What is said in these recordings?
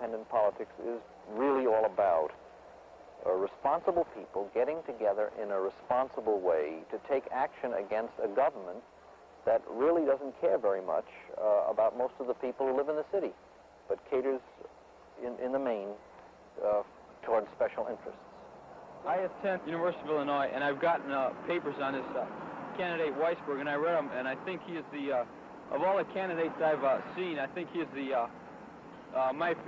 independent politics is really all about. Responsible people getting together in a responsible way to take action against a government that really doesn't care very much about most of the people who live in the city, but caters in the main towards special interests. I attend University of Illinois, and I've gotten papers on this candidate Weisberg, and I read them, and I think he is the, of all the candidates I've seen, I think he is the, my favorite.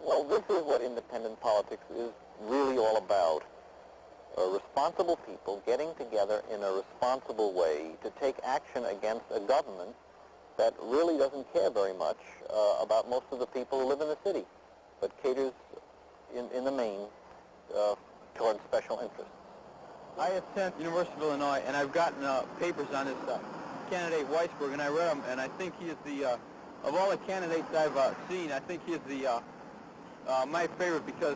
Well, this is what independent politics is really all about. Responsible people getting together in a responsible way to take action against a government that really doesn't care very much about most of the people who live in the city, but caters in the main towards special interests. I attend University of Illinois, and I've gotten papers on this candidate Weisberg, and I read them, and I think he is the, of all the candidates I've seen, I think he is the, my favorite because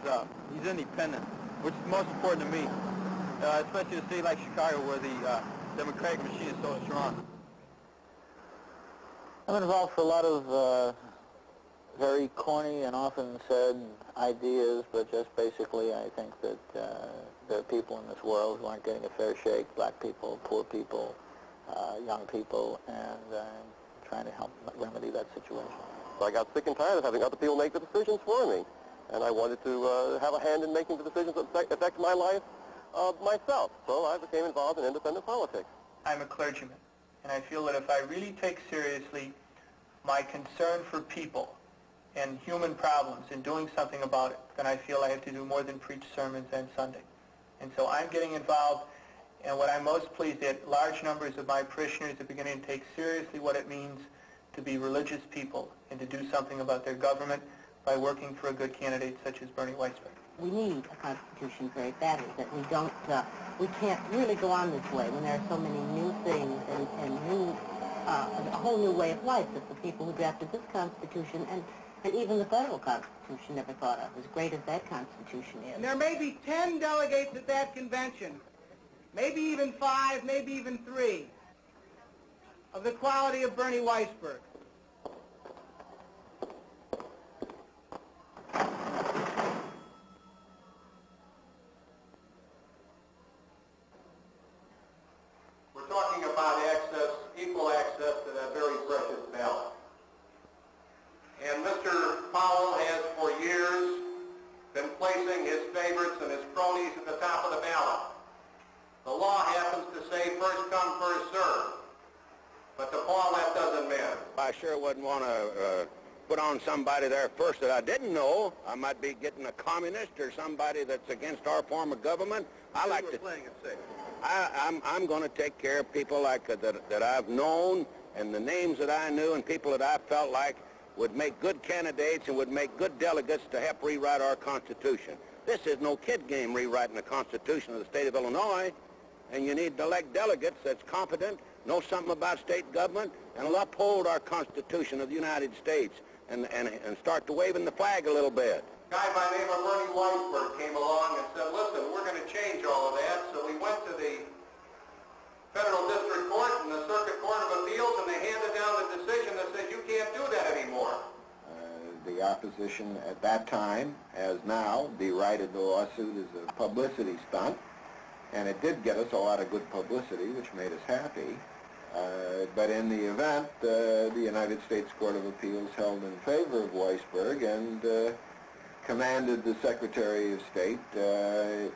he's independent, which is most important to me, especially in a city like Chicago where the Democratic machine is so strong. I'm involved for a lot of very corny and often said ideas, but just basically I think that there are people in this world who aren't getting a fair shake, black people, poor people, young people, and I'm trying to help remedy that situation. So I got sick and tired of having other people make the decisions for me, and I wanted to have a hand in making the decisions that affect my life myself, so I became involved in independent politics. I'm a clergyman, and I feel that if I really take seriously my concern for people and human problems and doing something about it, then I feel I have to do more than preach sermons on Sunday. And so I'm getting involved, and what I'm most pleased at, large numbers of my parishioners are beginning to take seriously what it means to be religious people and to do something about their government by working for a good candidate such as Bernie Weisberg. We need a constitution very badly, that we can't really go on this way when there are so many new things and new, a whole new way of life that the people who drafted this Constitution and even the federal Constitution never thought of, as great as that Constitution is. And there may be 10 delegates at that convention, maybe even 5, maybe even 3, of the quality of Bernie Weisberg. We're talking about access, equal access to that very precious ballot. And Mr. Powell has for years been placing his favorites and his cronies at the top of the ballot. The law happens to say first come, first serve. But to Paul, that doesn't matter. I sure wouldn't want to put on somebody there first that I didn't know. I might be getting a communist or somebody that's against our form of government. I like to. Playing it safe. I'm going to take care of people like that I've known, and the names that I knew, and people that I felt like would make good candidates and would make good delegates to help rewrite our Constitution. This is no kid game, rewriting the Constitution of the state of Illinois, and you need to elect delegates that's competent, know something about state government, and will uphold our Constitution of the United States and start to waving the flag a little bit. A guy by the name of Bernie Weisberg came along and said, listen, we're going to change all of that. So we went to the Federal District Court and the Circuit Court of Appeals, and they handed down the decision that said you can't do that anymore. The opposition at that time, as now, derided the lawsuit as a publicity stunt, and it did get us a lot of good publicity, which made us happy. But in the event, the United States Court of Appeals held in favor of Weisberg and commanded the Secretary of State to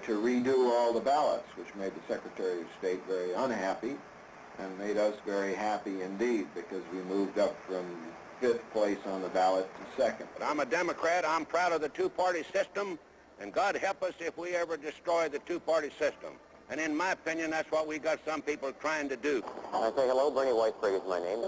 redo all the ballots, which made the Secretary of State very unhappy and made us very happy indeed, because we moved up from 5th place on the ballot to 2nd. But I'm a Democrat. I'm proud of the two-party system, and God help us if we ever destroy the two-party system. And in my opinion, that's what we got some people trying to do. I say hello, Bernie Weisberg is my name.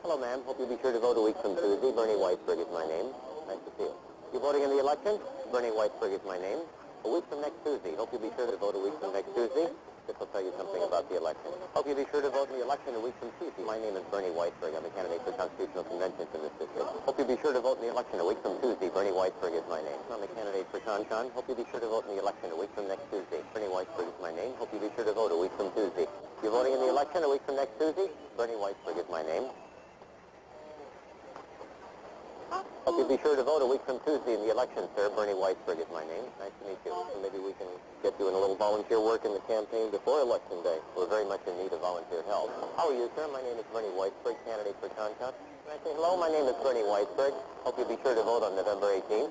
Hello, ma'am. Hope you'll be sure to vote a week from Tuesday. Bernie Weisberg is my name. Nice to see you. You voting in the election? Bernie Weisberg is my name. A week from next Tuesday. Hope you'll be sure to vote a week from next Tuesday. This will tell you something about the election. Hope you'll be sure to vote in the election a week from Tuesday. My name is Bernie Weisberg. I'm a candidate for constitutional convention in this district. Hope you'll be sure to vote in the election a week from Tuesday. Bernie Weisberg is my name. I'm a candidate for CONCON. Hope you'll be sure to vote in the election a week from next Tuesday. Bernie Weisberg is my name. Hope you'll be sure to vote a week from Tuesday. You're voting in the election a week from next Tuesday? Bernie Weisberg is my name. Hope you'll be sure to vote a week from Tuesday in the election, sir. Bernie Weisberg is my name. Nice to meet you. And maybe we can get you in a little volunteer work in the campaign before Election Day. We're very much in need of volunteer help. How are you, sir? My name is Bernie Weisberg, candidate for CONCON. Can I say hello? My name is Bernie Weisberg. Hope you'll be sure to vote on November 18th.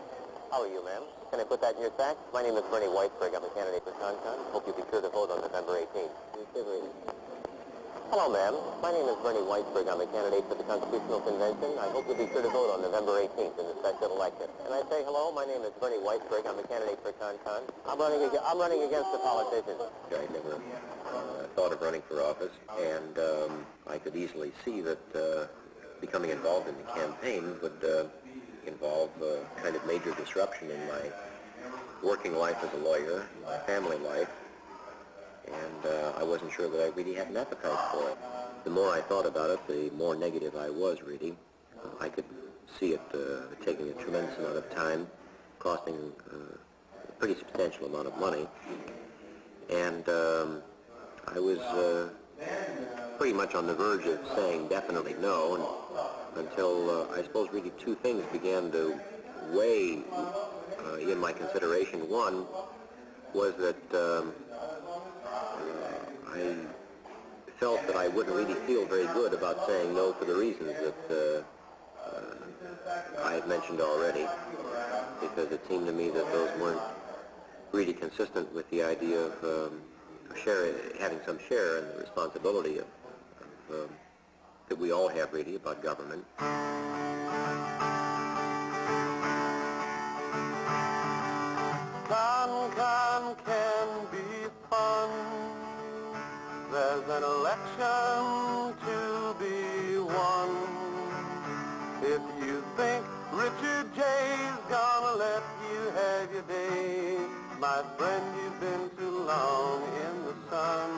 How are you, ma'am? Can I put that in your sack? My name is Bernie Weisberg. I'm a candidate for CONCON. Hope you'll be sure to vote on November 18th. Hello, ma'am. My name is Bernie Weisberg. I'm a candidate for the Constitutional Convention. I hope you'll be sure to vote on November 18th in the special election. Can I say hello? My name is Bernie Weisberg. I'm a candidate for CONCON. I'm running against the politicians. I never thought of running for office, and I could easily see that becoming involved in the campaign would involve kind of major disruption in my working life as a lawyer, my family life, and I wasn't sure that I really had an appetite for it. The more I thought about it, the more negative I was, really. I could see it taking a tremendous amount of time, costing a pretty substantial amount of money, and I was pretty much on the verge of saying definitely no, until I suppose really two things began to weigh in my consideration. One was that I felt that I wouldn't really feel very good about saying no for the reasons that I had mentioned already, because it seemed to me that those weren't really consistent with the idea of having some share in the responsibility of that we all have really about government. CONCON can be fun. There's an election to be won. If you think Richard J's gonna let you have your day, my friend, you've been too long in the sun.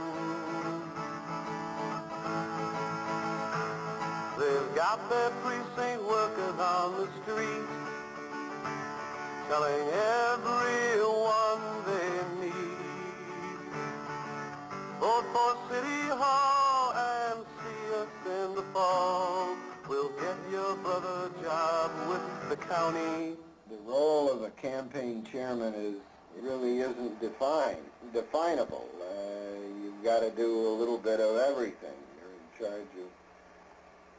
They've got their precinct workers on the street, telling everyone they need. Vote for City Hall and see us in the fall. We'll get your brother a job with the county. The role of a campaign chairman really isn't definable. You've got to do a little bit of everything. You're in charge of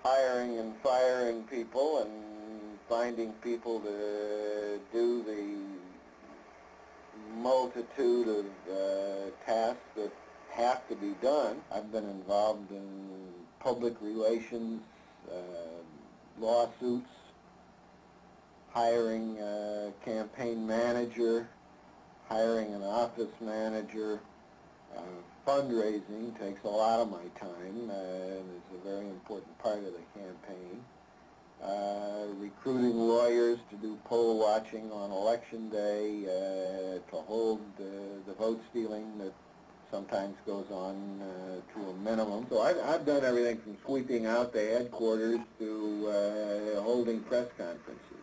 hiring and firing people and finding people to do the multitude of tasks that have to be done. I've been involved in public relations, lawsuits, hiring a campaign manager, hiring an office manager. Fundraising takes a lot of my time and is a very important part of the campaign. Recruiting lawyers to do poll watching on Election Day, to hold the vote stealing that sometimes goes on to a minimum. So I've done everything from sweeping out the headquarters to holding press conferences.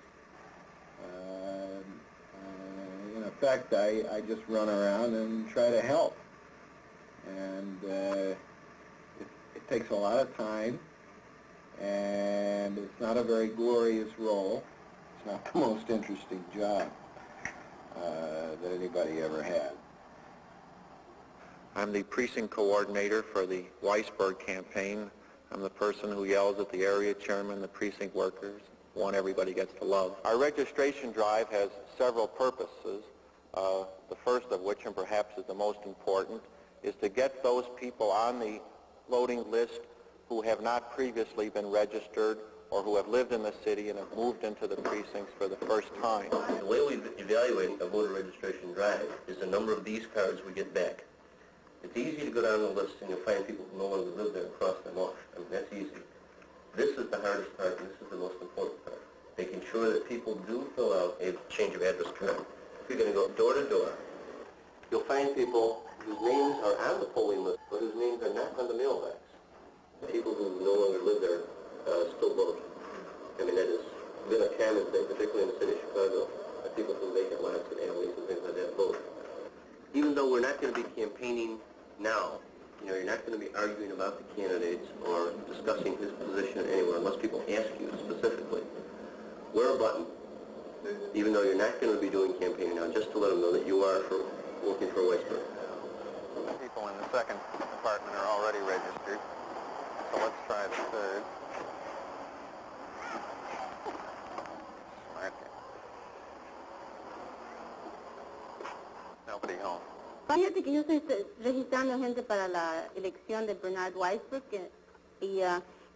In effect, I just run around and try to help. And it takes a lot of time, and it's not a very glorious role. It's not the most interesting job that anybody ever had. I'm the precinct coordinator for the Weisberg campaign. I'm the person who yells at the area chairman, the precinct workers, one everybody gets to love. Our registration drive has several purposes, the first of which, and perhaps is the most important, is to get those people on the voting list who have not previously been registered or who have lived in the city and have moved into the precincts for the first time. The way we evaluate a voter registration drive is the number of these cards we get back. It's easy to go down the list and you'll find people who no longer live there and cross them off. I mean, that's easy. This is the hardest part, and this is the most important part. Making sure that people do fill out a change of address card. If you're going to go door to door, you'll find people whose names are on the polling list, but whose names are not on the mailbox. People who no longer live there still vote. I mean, that has been a common thing, particularly in the city of Chicago. People from vacant lots and alleys and things like that vote. Even though we're not going to be campaigning now, you're not going to be arguing about the candidates or discussing his position anywhere unless people ask you specifically. Wear a button, even though you're not going to be doing campaigning now, just to let them know that you are working for Weisberg. People in the second department are already registered, so let's try the third. Smart. Nobody home. Fíjate que yo estoy registrando gente para la elección de Bernard Weisberg y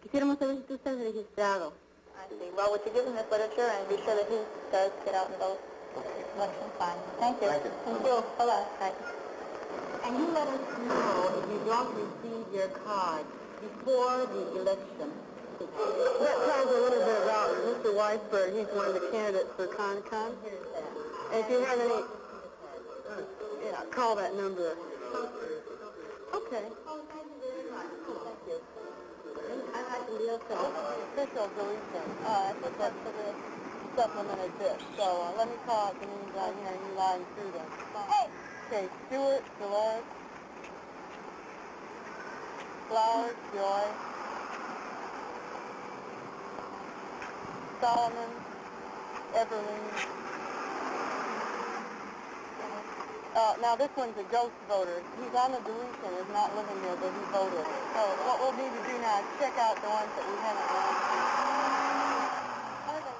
quisiéramos saber si tú estás registrado. I see. Well, would you give him this literature and be sure that he does get out and vote? Election fine. Thank you. Thank you. Thank you. Bye-bye. Bye. And you let us know if you don't receive your card before the election. That tells a little bit about Mr. Weisberg. He's one of the candidates for CONCON. And if you have any, call that number. Okay. I'd like to leave Official deletion. I think that's for the supplemented bit. So let me call out the names down here and you line through them. Hey! Okay, Stewart, Dolores, Flowers, Joy, Solomon, Everly. Now this one's a ghost voter. He's on the deletion, is not living there, but he voted. So what we'll need to do now is check out the ones that we haven't run through. How do they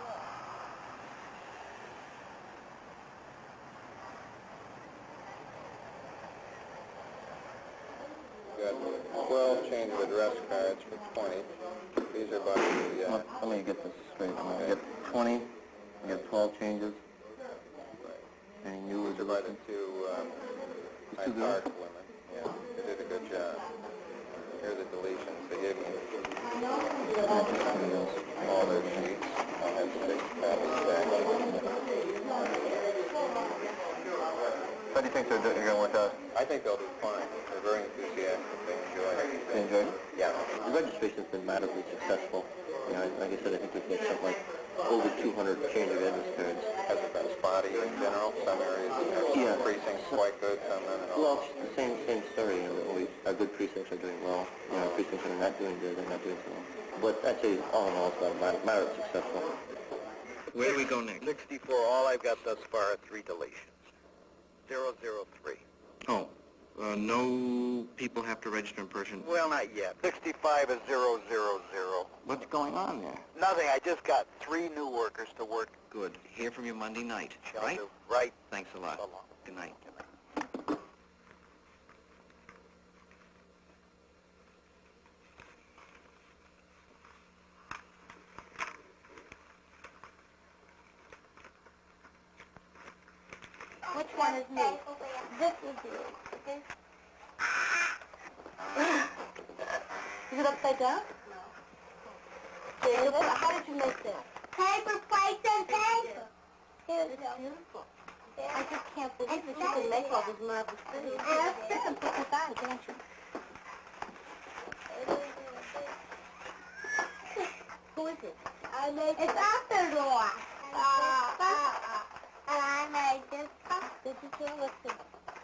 look? Got 12 change of address cards for 20. These are by the... Let me get this straight. I get 20, I get 12 changes. Any new is divided to Hyde Park women. Yeah, they did a good job. Here are the deletions. They gave me all their sheets. I'll have 6 copies back. How do you think they're going to work out? I think they'll do fine. They're very enthusiastic. They enjoy it. They enjoy it? Yeah. The registration's been moderately successful. Like I said, I think we've got something like over 200 change of address cards. Has it been spotty in general? Some areas have precincts quite good, some not at all. Well, it's the same story. Our good precincts are doing well. Precincts that are not doing good, they're not doing so well. But I'd say all in all, it's about moderate successful. Where do we go next? 64. All I've got thus far are 3 deletions. 003. Oh, no people have to register in person? Well, not yet. 65 is 000. What's going on there? Nothing. I just got 3 new workers to work. Good. Hear from you Monday night, Shall right? do. Right. Thanks a lot. So long. Good night. Good night. Which one is me? This is you. Okay? Is it upside down? No. How did you make this? Paper, plates, and paper. It's beautiful. I just can't believe that you can make all these marvelous things. Yeah, sit and put this on, can't you? Who is it? I made it's after door. And I made this cup. Did you do with the...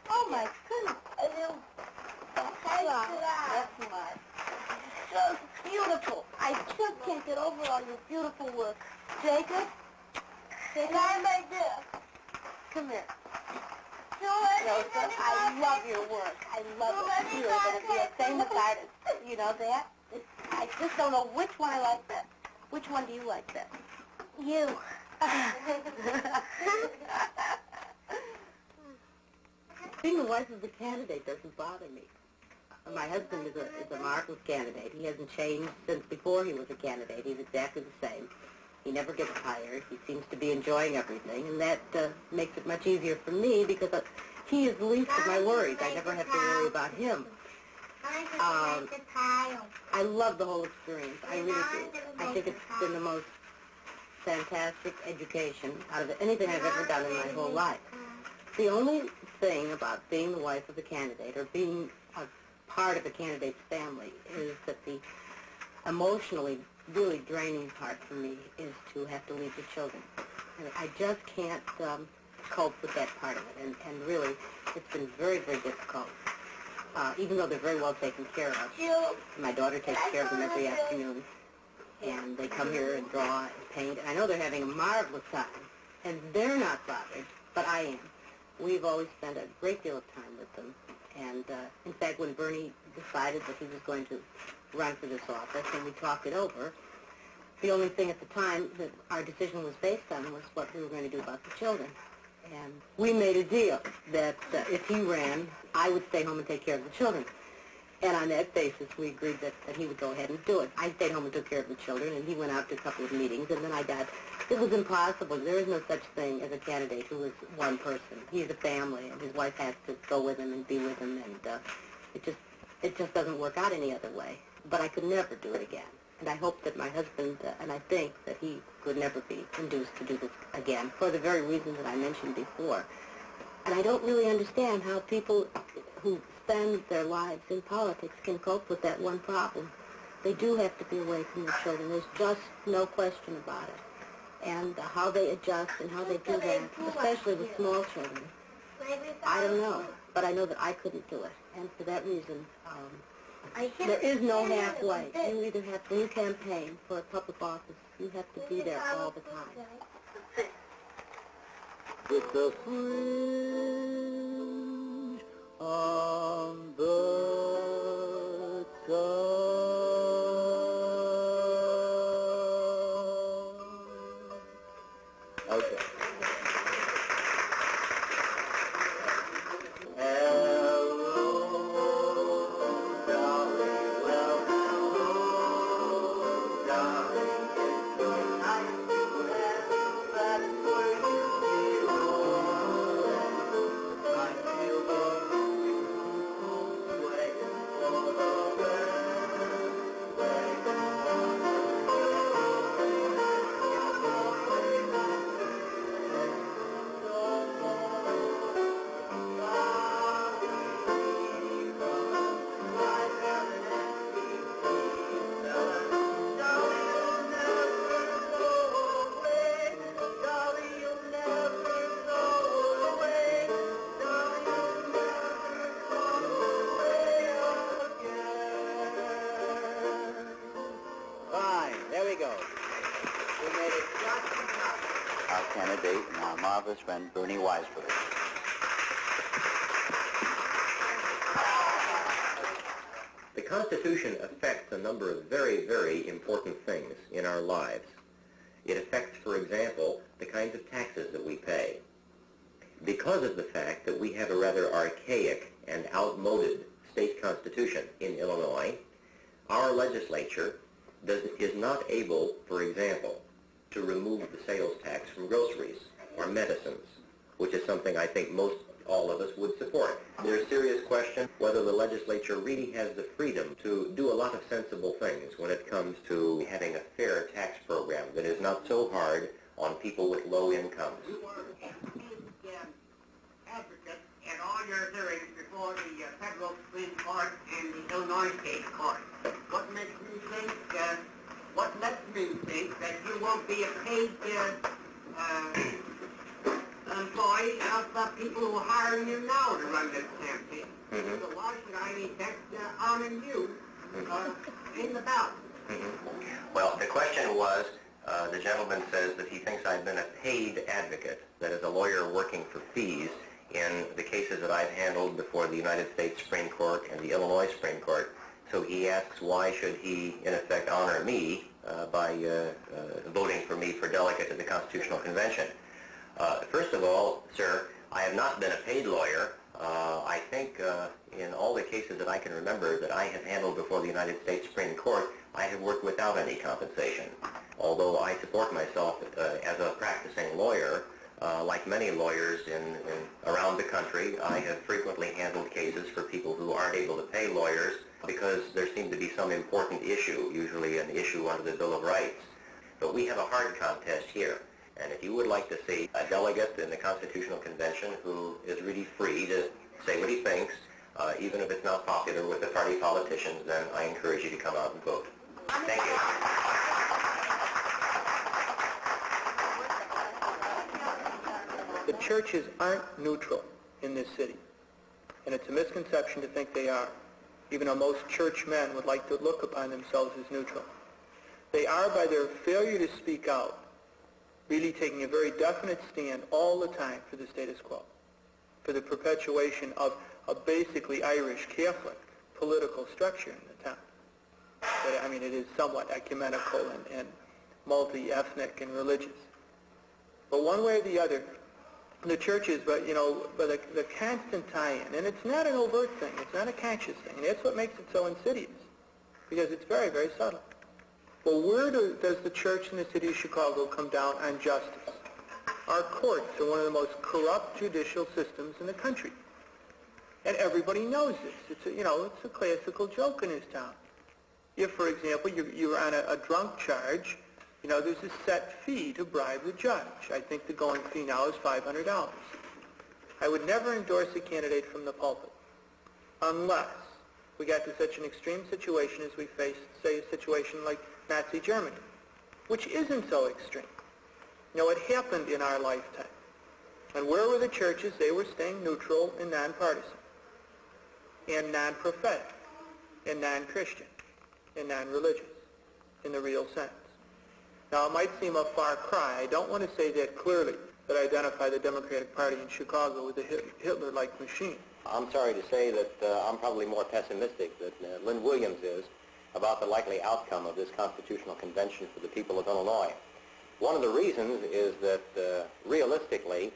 Oh my goodness. A little... That's nice. So beautiful. I just can't get over all your beautiful work. Jacob? And I made this. Come here. Joseph, I love your work. I love it. You're going to be a famous artist. You know that? I just don't know which one I like best. Which one do you like best? You. Being a wife of a candidate doesn't bother me. My husband is a marvelous candidate. He hasn't changed since before he was a candidate. He's exactly the same. He never gets tired. He seems to be enjoying everything, and that makes it much easier for me because he is the least of my worries. I never have to worry about him. I love the whole experience. I really do. I think it's been the most fantastic education out of anything I've ever done in my whole life. The only thing about being the wife of a candidate or being a part of a candidate's family is that the emotionally really draining part for me is to have to leave the children. And I just can't cope with that part of it, and really, it's been very, very difficult. Even though they're very well taken care of. My daughter takes care of them every afternoon, and they come here and draw and paint, and I know they're having a marvelous time, and they're not bothered, but I am. We've always spent a great deal of time with them, and in fact, when Bernie decided that he was going to run for this office, and we talked it over, the only thing at the time that our decision was based on was what we were going to do about the children. And we made a deal that if he ran, I would stay home and take care of the children. And on that basis, we agreed that he would go ahead and do it. I stayed home and took care of the children, and he went out to a couple of meetings, and then it was impossible. There is no such thing as a candidate who is one person. He's a family, and his wife has to go with him and be with him, and it just doesn't work out any other way. But I could never do it again. And I hope that my husband, and I think that he could never be induced to do this again for the very reasons that I mentioned before. And I don't really understand how people who spend their lives in politics can cope with that one problem. They do have to be away from their children. There's just no question about it. And how they adjust and how they do that, especially with small children, I don't know. But I know that I couldn't do it. And for that reason, there is no halfway. You either have to, when you campaign for a public office, you have to be there all the time. With the fringe on the sun. Okay. Candidate and our marvelous friend Bernie Weisberg. The Constitution affects a number of very, very important things in our lives. It affects, for example, the kinds of taxes that we pay. Because of the fact that we have a rather archaic and outmoded state constitution in Illinois, our legislature is not able, for example, to remove the sales tax from groceries or medicines, which is something I think most all of us would support. There's a serious question whether the legislature really has the freedom to do a lot of sensible things when it comes to having a fair tax program that is not so hard on people with low incomes. You were a big advocate in all your hearings before the federal Supreme Court and the Illinois State Court. What makes me think that you won't be a paid employee of the people who are hiring you now to run this campaign? So why should I expect honoring you in the ballot? Well, the question was, the gentleman says that he thinks I've been a paid advocate, that is a lawyer working for fees, in the cases that I've handled before the United States Supreme Court and the Illinois Supreme Court. So he asks why should he, in effect, honor me by voting for me for delegate to the Constitutional Convention. First of all, sir, I have not been a paid lawyer. I think in all the cases that I can remember that I have handled before the United States Supreme Court, I have worked without any compensation. Although I support myself as a practicing lawyer, like many lawyers around the country, I have frequently handled cases for people who aren't able to pay lawyers because there seemed to be some important issue, usually an issue under the Bill of Rights. But we have a hard contest here, And if you would like to see a delegate in the Constitutional Convention who is really free to say what he thinks, even if it's not popular with the party politicians, then I encourage you to come out and vote. Thank you. The churches aren't neutral in this city, and it's a misconception to think they are, even though most churchmen would like to look upon themselves as neutral. They are, by their failure to speak out, really taking a very definite stand all the time for the status quo, for the perpetuation of a basically Irish Catholic political structure in the town. But, I mean, it is somewhat ecumenical and multi-ethnic and religious. But one way or the other, the churches, but the constant tie-in, and it's not an overt thing, it's not a conscious thing, and that's what makes it so insidious, because it's very, very subtle. Well, where does the church in the city of Chicago come down on justice? Our courts are one of the most corrupt judicial systems in the country, and everybody knows this. It's a classical joke in this town. If, for example, you're on a drunk charge, there's a set fee to bribe the judge. I think the going fee now is $500. I would never endorse a candidate from the pulpit unless we got to such an extreme situation as we faced, say, a situation like Nazi Germany, which isn't so extreme. It happened in our lifetime. And where were the churches? They were staying neutral and nonpartisan, and non-prophetic, and non-Christian, and non-religious, in the real sense. Now, it might seem a far cry. I don't want to say that clearly, that I identify the Democratic Party in Chicago with a Hitler-like machine. I'm sorry to say that I'm probably more pessimistic than Lynn Williams is about the likely outcome of this Constitutional Convention for the people of Illinois. One of the reasons is that, realistically,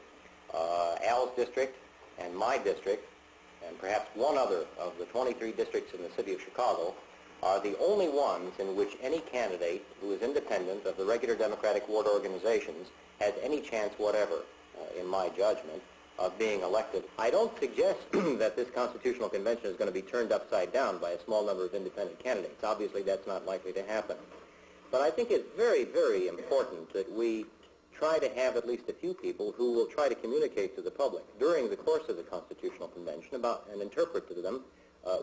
Al's district and my district, and perhaps one other of the 23 districts in the city of Chicago, are the only ones in which any candidate who is independent of the regular Democratic ward organizations has any chance whatever, in my judgment, of being elected. I don't suggest that this Constitutional Convention is going to be turned upside down by a small number of independent candidates. Obviously, that's not likely to happen. But I think it's very, very important that we try to have at least a few people who will try to communicate to the public during the course of the Constitutional Convention about and interpret to them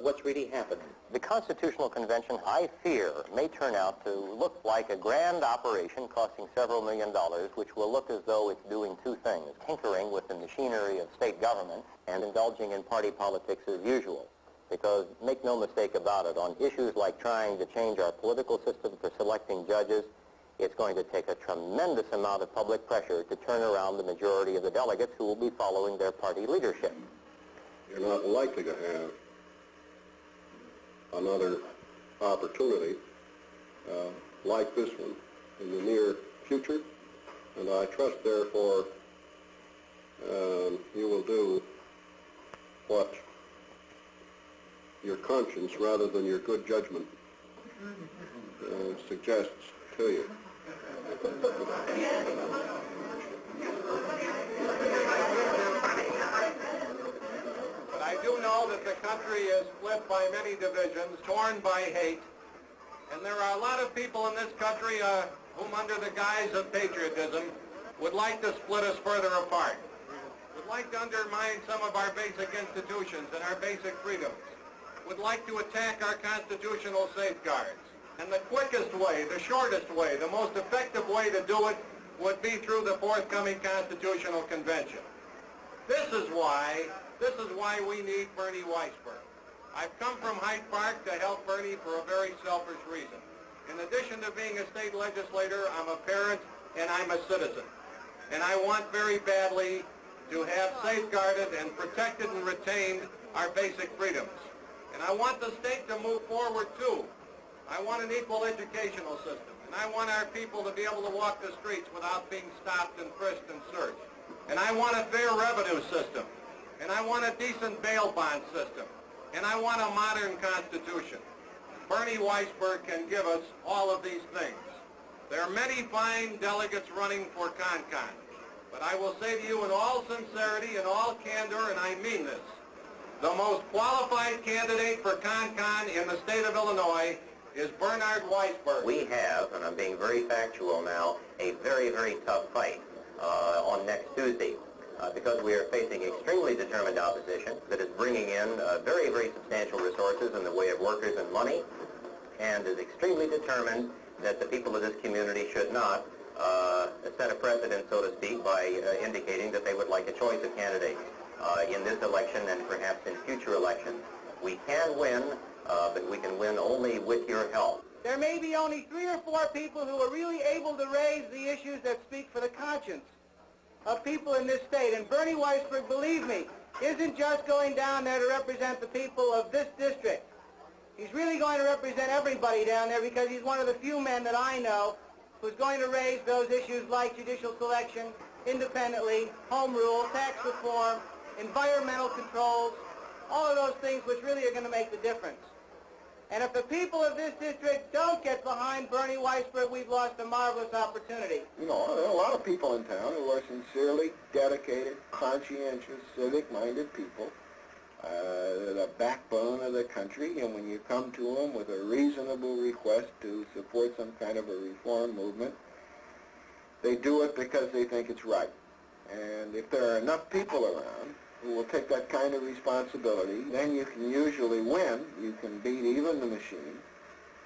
what's really happening. The Constitutional Convention, I fear, may turn out to look like a grand operation costing several $1 million, which will look as though it's doing two things: tinkering with the machinery of state government and indulging in party politics as usual. Because, make no mistake about it, on issues like trying to change our political system for selecting judges, it's going to take a tremendous amount of public pressure to turn around the majority of the delegates who will be following their party leadership. You're not likely to have another opportunity like this one in the near future, and I trust, therefore, you will do what your conscience, rather than your good judgment, suggests to you. But I do know that the country is split by many divisions, torn by hate, and there are a lot of people in this country whom, under the guise of patriotism, would like to split us further apart, would like to undermine some of our basic institutions and our basic freedoms, would like to attack our constitutional safeguards. And the quickest way, the shortest way, the most effective way to do it would be through the forthcoming Constitutional Convention. This is why we need Bernie Weisberg. I've come from Hyde Park to help Bernie for a very selfish reason. In addition to being a state legislator, I'm a parent and I'm a citizen. And I want very badly to have safeguarded and protected and retained our basic freedoms. And I want the state to move forward too. I want an equal educational system. And I want our people to be able to walk the streets without being stopped and frisked and searched. And I want a fair revenue system. And I want a decent bail bond system. And I want a modern constitution. Bernie Weisberg can give us all of these things. There are many fine delegates running for CONCON. But I will say to you in all sincerity and all candor, and I mean this, the most qualified candidate for CONCON in the state of Illinois is Bernard Weisberg. We have, and I'm being very factual now, a very, very tough fight on next Tuesday. Because we are facing extremely determined opposition that is bringing in very, very substantial resources in the way of workers and money, and is extremely determined that the people of this community should not set a precedent, so to speak, by indicating that they would like a choice of candidates in this election and perhaps in future elections. We can win, but we can win only with your help. There may be only 3 or 4 people who are really able to raise the issues that speak for the conscience of people in this state. And Bernie Weisberg, believe me, isn't just going down there to represent the people of this district. He's really going to represent everybody down there, because he's one of the few men that I know who's going to raise those issues like judicial selection independently, home rule, tax reform, environmental controls, all of those things which really are going to make the difference. And if the people of this district don't get behind Bernie Weisberg, we've lost a marvelous opportunity. You know, there are a lot of people in town who are sincerely dedicated, conscientious, civic-minded people. They're the backbone of the country, and when you come to them with a reasonable request to support some kind of a reform movement, they do it because they think it's right. And if there are enough people around who will take that kind of responsibility, then you can usually win. You can beat even the machine.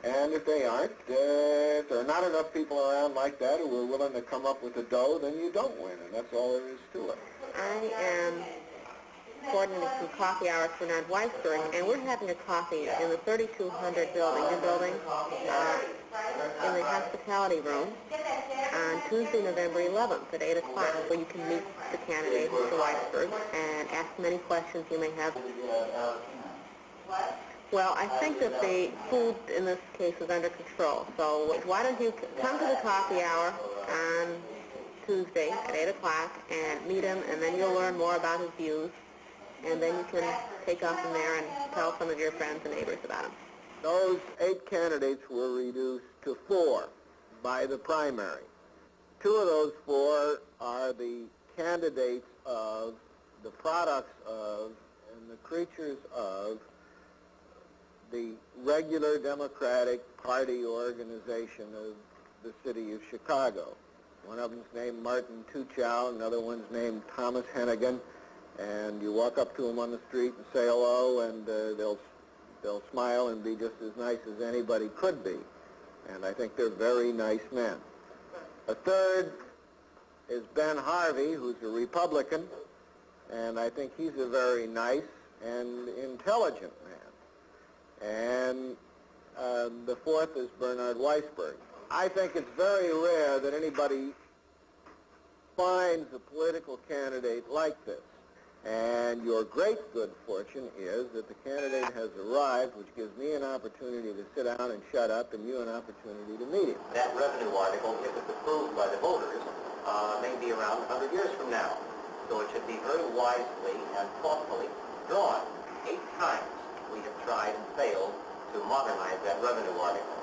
And if they aren't, if there are not enough people around like that who are willing to come up with the dough, then you don't win, and that's all there is to it. I am coordinating some coffee hours for Bernard Weisberg, and we're having a coffee in the 3200 building, in the hospitality room on Tuesday, November 11th at 8 o'clock, where you can meet the candidate, Mr. Weisberg, and ask him any questions you may have. Well, I think that the food in this case is under control, so why don't you come to the coffee hour on Tuesday at 8 o'clock and meet him, and then you'll learn more about his views, and then you can take off from there and tell some of your friends and neighbors about him. Those 8 candidates were reduced to 4 by the primary. 2 of those 4 are the candidates of, the products of, and the creatures of the regular Democratic Party organization of the city of Chicago. One of them's named Martin Tuchow, another one's named Thomas Hennigan, and you walk up to them on the street and say hello, and they'll smile and be just as nice as anybody could be. And I think they're very nice men. A third is Ben Harvey, who's a Republican, and I think he's a very nice and intelligent man. And the fourth is Bernard Weisberg. I think it's very rare that anybody finds a political candidate like this. And your great good fortune is that the candidate has arrived, which gives me an opportunity to sit down and shut up, and you an opportunity to meet him. That revenue article, if it's approved by the voters, may be around 100 years from now. So it should be very wisely and thoughtfully drawn. 8 times we have tried and failed to modernize that revenue article.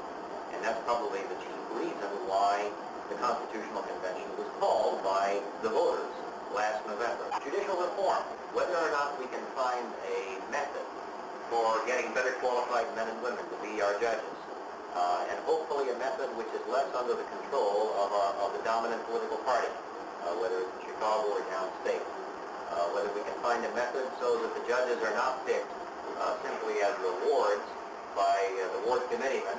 And that's probably the chief reason why the Constitutional Convention was called by the voters last November. Judicial reform, whether or not we can find a method for getting better qualified men and women to be our judges, and hopefully a method which is less under the control of the dominant political party, whether it's in Chicago or downstate. Whether we can find a method so that the judges are not picked simply as rewards by the ward committeemen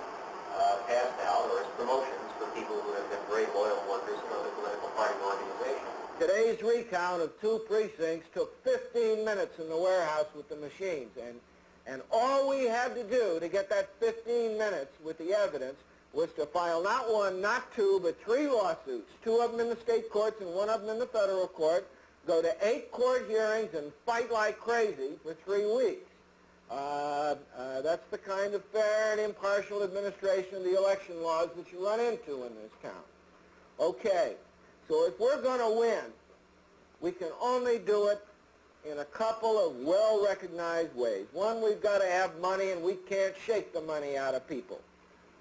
passed out, or as promotions for people who have been very loyal workers for the political party organization. Today's recount of 2 precincts took 15 minutes in the warehouse with the machines, and all we had to do to get that 15 minutes with the evidence was to file not 1, not 2, but 3 lawsuits, 2 of them in the state courts and 1 of them in the federal court, go to 8 court hearings and fight like crazy for 3 weeks. That's the kind of fair and impartial administration of the election laws that you run into in this town. Okay. So if we're going to win, we can only do it in a couple of well-recognized ways. One, we've got to have money, and we can't shake the money out of people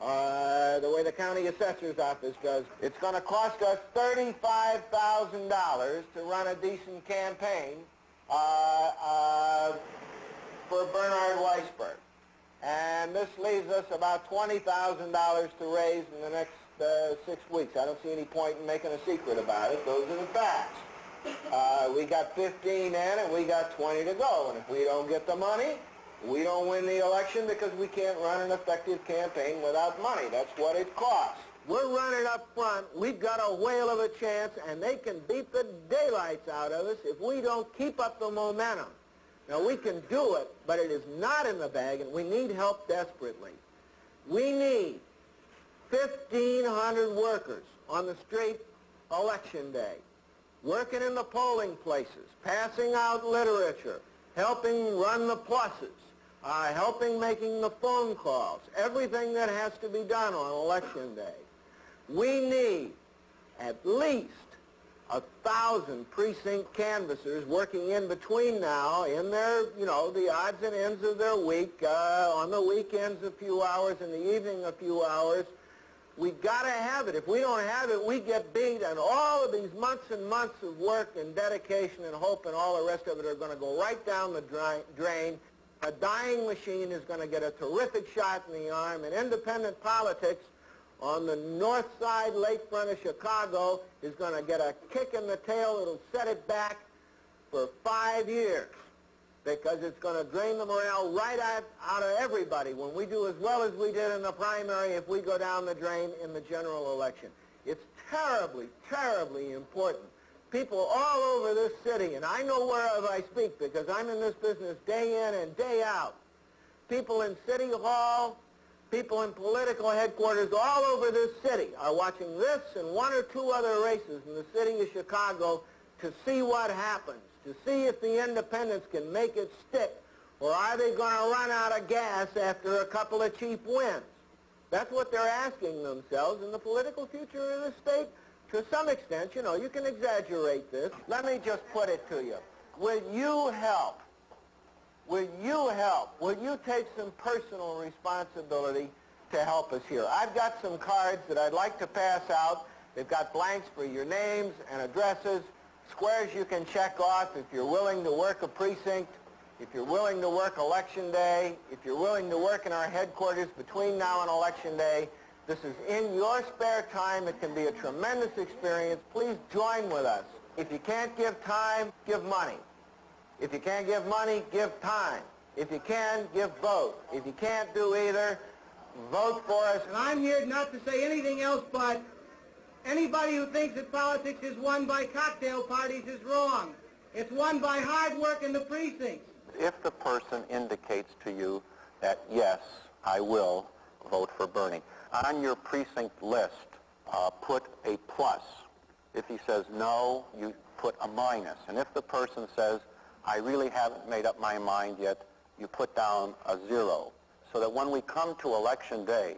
the way the county assessor's office does. It's going to cost us $35,000 to run a decent campaign for Bernard Weisberg. And this leaves us about $20,000 to raise in the next 6 weeks. I don't see any point in making a secret about it. Those are the facts. We got 15 in and we got 20 to go. And if we don't get the money, we don't win the election because we can't run an effective campaign without money. That's what it costs. We're running up front. We've got a whale of a chance, and they can beat the daylights out of us if we don't keep up the momentum. Now, we can do it, but it is not in the bag, and we need help desperately. We need 1,500 workers on the street election day, working in the polling places, passing out literature, helping run the pluses, helping making the phone calls, everything that has to be done on election day. We need at least 1,000 precinct canvassers working in between now in their, the odds and ends of their week, on the weekends a few hours, in the evening a few hours. We've got to have it. If we don't have it, we get beat, and all of these months and months of work and dedication and hope and all the rest of it are going to go right down the drain. A dying machine is going to get a terrific shot in the arm, and independent politics on the north side lakefront of Chicago is going to get a kick in the tail that'll set it back for 5 years, because it's going to drain the morale right out of everybody when we do as well as we did in the primary if we go down the drain in the general election. It's terribly, terribly important. People all over this city, and I know whereof I speak because I'm in this business day in and day out, people in City Hall, people in political headquarters all over this city are watching this and one or two other races in the city of Chicago to see what happens, to see if the independents can make it stick, or are they going to run out of gas after a couple of cheap wins? That's what they're asking themselves, and the political future of the state, to some extent, you can exaggerate this. Let me just put it to you. Will you help? Will you help? Will you take some personal responsibility to help us here? I've got some cards that I'd like to pass out. They've got blanks for your names and addresses, squares you can check off if you're willing to work a precinct, if you're willing to work election day, if you're willing to work in our headquarters between now and election day. This is in your spare time. It can be a tremendous experience. Please join with us. If you can't give time, give money. If you can't give money, give time. If you can, give both. If you can't do either, vote for us. And I'm here not to say anything else but anybody who thinks that politics is won by cocktail parties is wrong. It's won by hard work in the precincts. If the person indicates to you that, yes, I will vote for Bernie, on your precinct list, put a plus. If he says no, you put a minus. And if the person says, I really haven't made up my mind yet, you put down a 0. So that when we come to election day,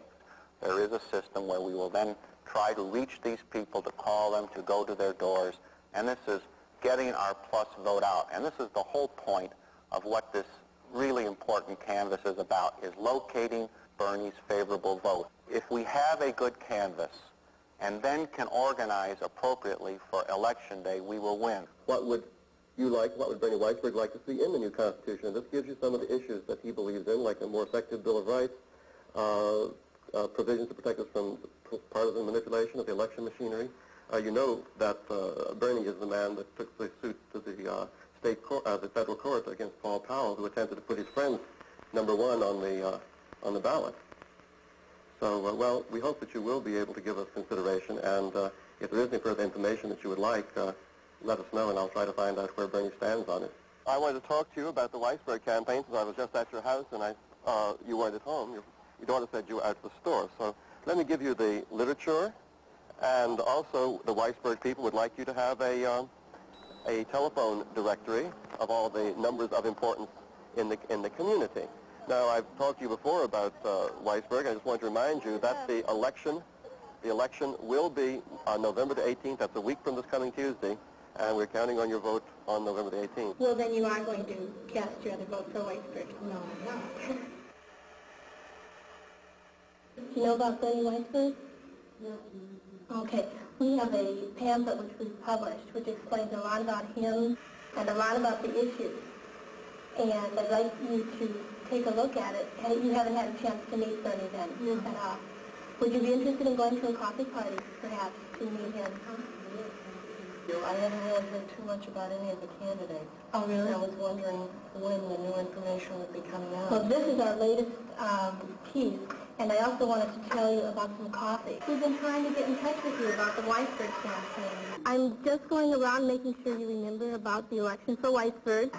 there is a system where we will then try to reach these people, to call them, to go to their doors, and this is getting our plus vote out. And this is the whole point of what this really important canvass is about, is locating Bernie's favorable vote. If we have a good canvass and then can organize appropriately for election day, we will win. What would Bernie Weisberg like to see in the new Constitution? And this gives you some of the issues that he believes in, like a more effective Bill of Rights, provisions to protect us from partisan manipulation of the election machinery. You know that Bernie is the man that took the suit to the the federal court against Paul Powell, who attempted to put his friend number 1 on the ballot. So, well, we hope that you will be able to give us consideration, and if there is any further information that you would like, let us know, and I'll try to find out where Bernie stands on it. I wanted to talk to you about the Weisberg campaign, since I was just at your house, and you weren't at home. Your daughter said you were out at the store. So let me give you the literature, and also the Weisberg people would like you to have a telephone directory of all the numbers of importance in the community. Now, I've talked to you before about Weisberg. I just want to remind you that the election will be on November the 18th. That's a week from this coming Tuesday, and we're counting on your vote on November the 18th. Well, then you are going to cast your other vote for Weisberg. No, I'm not. Do you know about Bernie Weisberg? No. Okay. We have a pamphlet which was published which explains a lot about him and a lot about the issues. And I'd like you to take a look at it. You haven't had a chance to meet Bernie then at all. Would you be interested in going to a coffee party, perhaps, to meet him? I haven't really heard too much about any of the candidates. Oh, really? I was wondering when the new information would be coming out. Well, this is our latest piece, and I also wanted to tell you about some coffee. We've been trying to get in touch with you about the Weisberg campaign. I'm just going around making sure you remember about the election for Weisberg.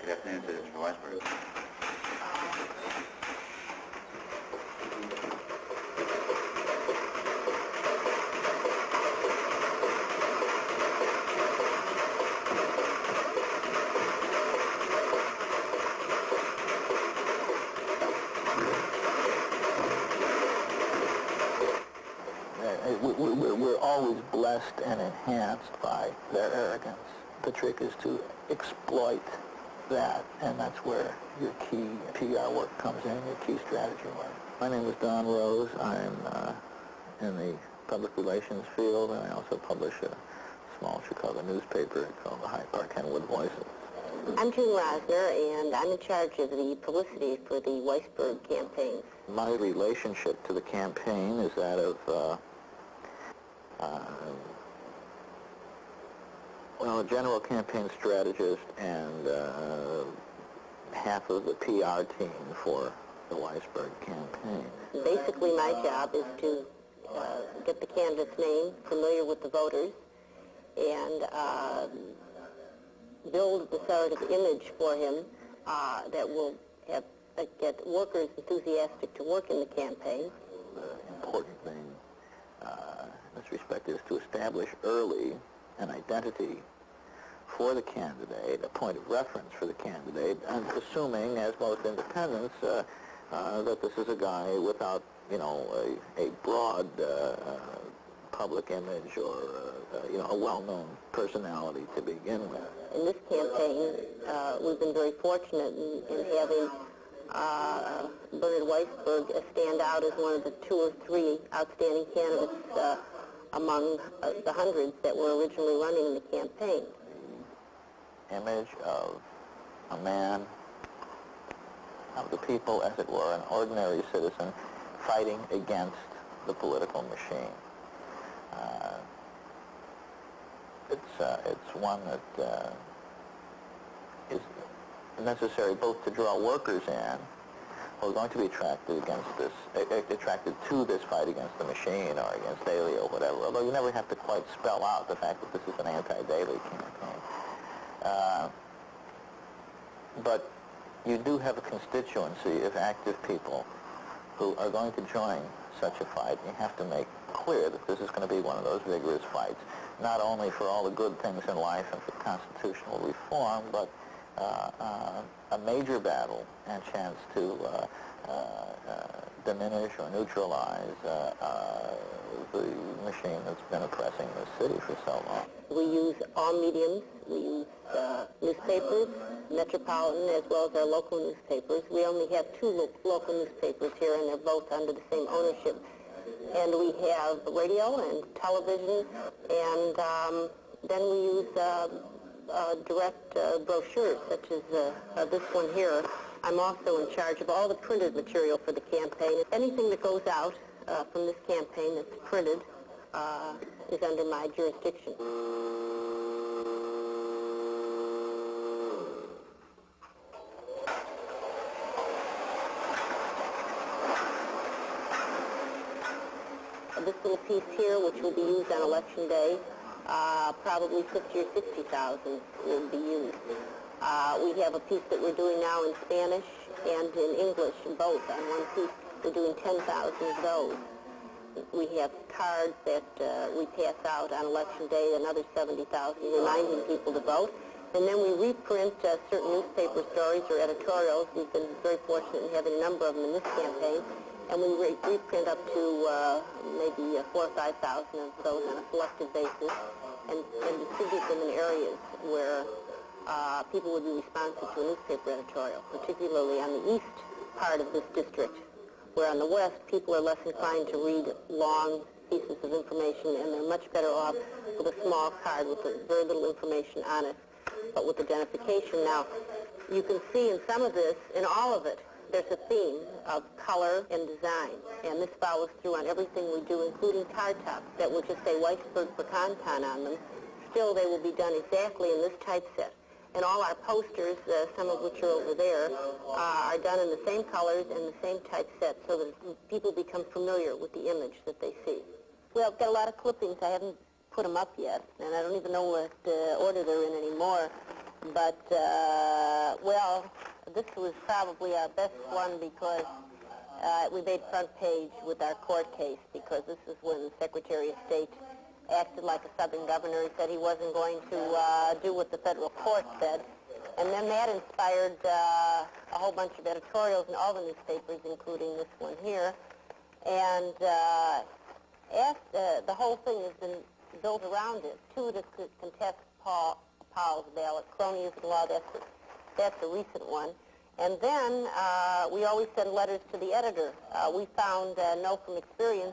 Good afternoon, Citizens for Weisberg. We're always blessed and enhanced by their arrogance. The trick is to exploit that, and that's where your key PR work comes in, your key strategy work. My name is Don Rose. I'm in the public relations field, and I also publish a small Chicago newspaper called the Hyde Park Kenwood Voices. I'm June Rosner, and I'm in charge of the publicity for the Weisberg campaign. My relationship to the campaign is that of a general campaign strategist and half of the PR team for the Weisberg campaign. Basically, my job is to get the candidate's name, familiar with the voters, and build the sort of image for him that will get workers enthusiastic to work in the campaign. The important thing in this respect is to establish early an identity for the candidate, a point of reference for the candidate, and assuming, as most independents, that this is a guy without, a broad public image or, a well-known personality to begin with. In this campaign, we've been very fortunate in having Bernard Weisberg stand out as one of the 2 or 3 outstanding candidates among the hundreds that were originally running in the campaign. Image of a man of the people, as it were, an ordinary citizen fighting against the political machine. It's one that is necessary both to draw workers in who are going to be attracted to this fight against the machine or against Daley or whatever, although you never have to quite spell out the fact that this is an anti-Daley campaign. But you do have a constituency of active people who are going to join such a fight. You have to make clear that this is going to be one of those vigorous fights, not only for all the good things in life and for constitutional reform, but a major battle and chance to diminish or neutralize the machine that's been oppressing this city for so long. We use all mediums. We use newspapers, metropolitan, as well as our local newspapers. We only have 2 local newspapers here, and they're both under the same ownership. And we have radio and television, and then we use direct brochures, such as this one here. I'm also in charge of all the printed material for the campaign. Anything that goes out from this campaign that's printed is under my jurisdiction. This little piece here, which will be used on Election Day, probably 50 or 60,000 will be used. We have a piece that we're doing now in Spanish and in English, both on one piece. We're doing 10,000 of those. We have cards that we pass out on Election Day, another 70,000, reminding people to vote. And then we reprint certain newspaper stories or editorials. We've been very fortunate in having a number of them in this campaign. And we reprint up to maybe 4,000 or 5,000 of those on a selective basis and distribute them in areas where people would be responsive to a newspaper editorial, particularly on the east part of this district, where on the west people are less inclined to read long pieces of information, and they're much better off with a small card with very little information on it. difficult with identification. Now, you can see in some of this, in all of it, there's a theme of color and design, and this follows through on everything we do, including card tops that will just say Weisberg Pecan on them. Still, they will be done exactly in this typeset. And all our posters, some of which are over there, are done in the same colors and the same typeset so that people become familiar with the image that they see. Well, I've got a lot of clippings. I haven't put them up yet, and I don't even know what order they're in anymore. But, well, this was probably our best one because we made front page with our court case, because this is when the Secretary of State acted like a Southern governor. He said he wasn't going to do what the federal court said. And then that inspired a whole bunch of editorials in all the newspapers, including this one here. And the whole thing has been built around it. Two to contest Powell's ballot, cronyism law, that's a recent one. And then we always send letters to the editor. We found, know from experience,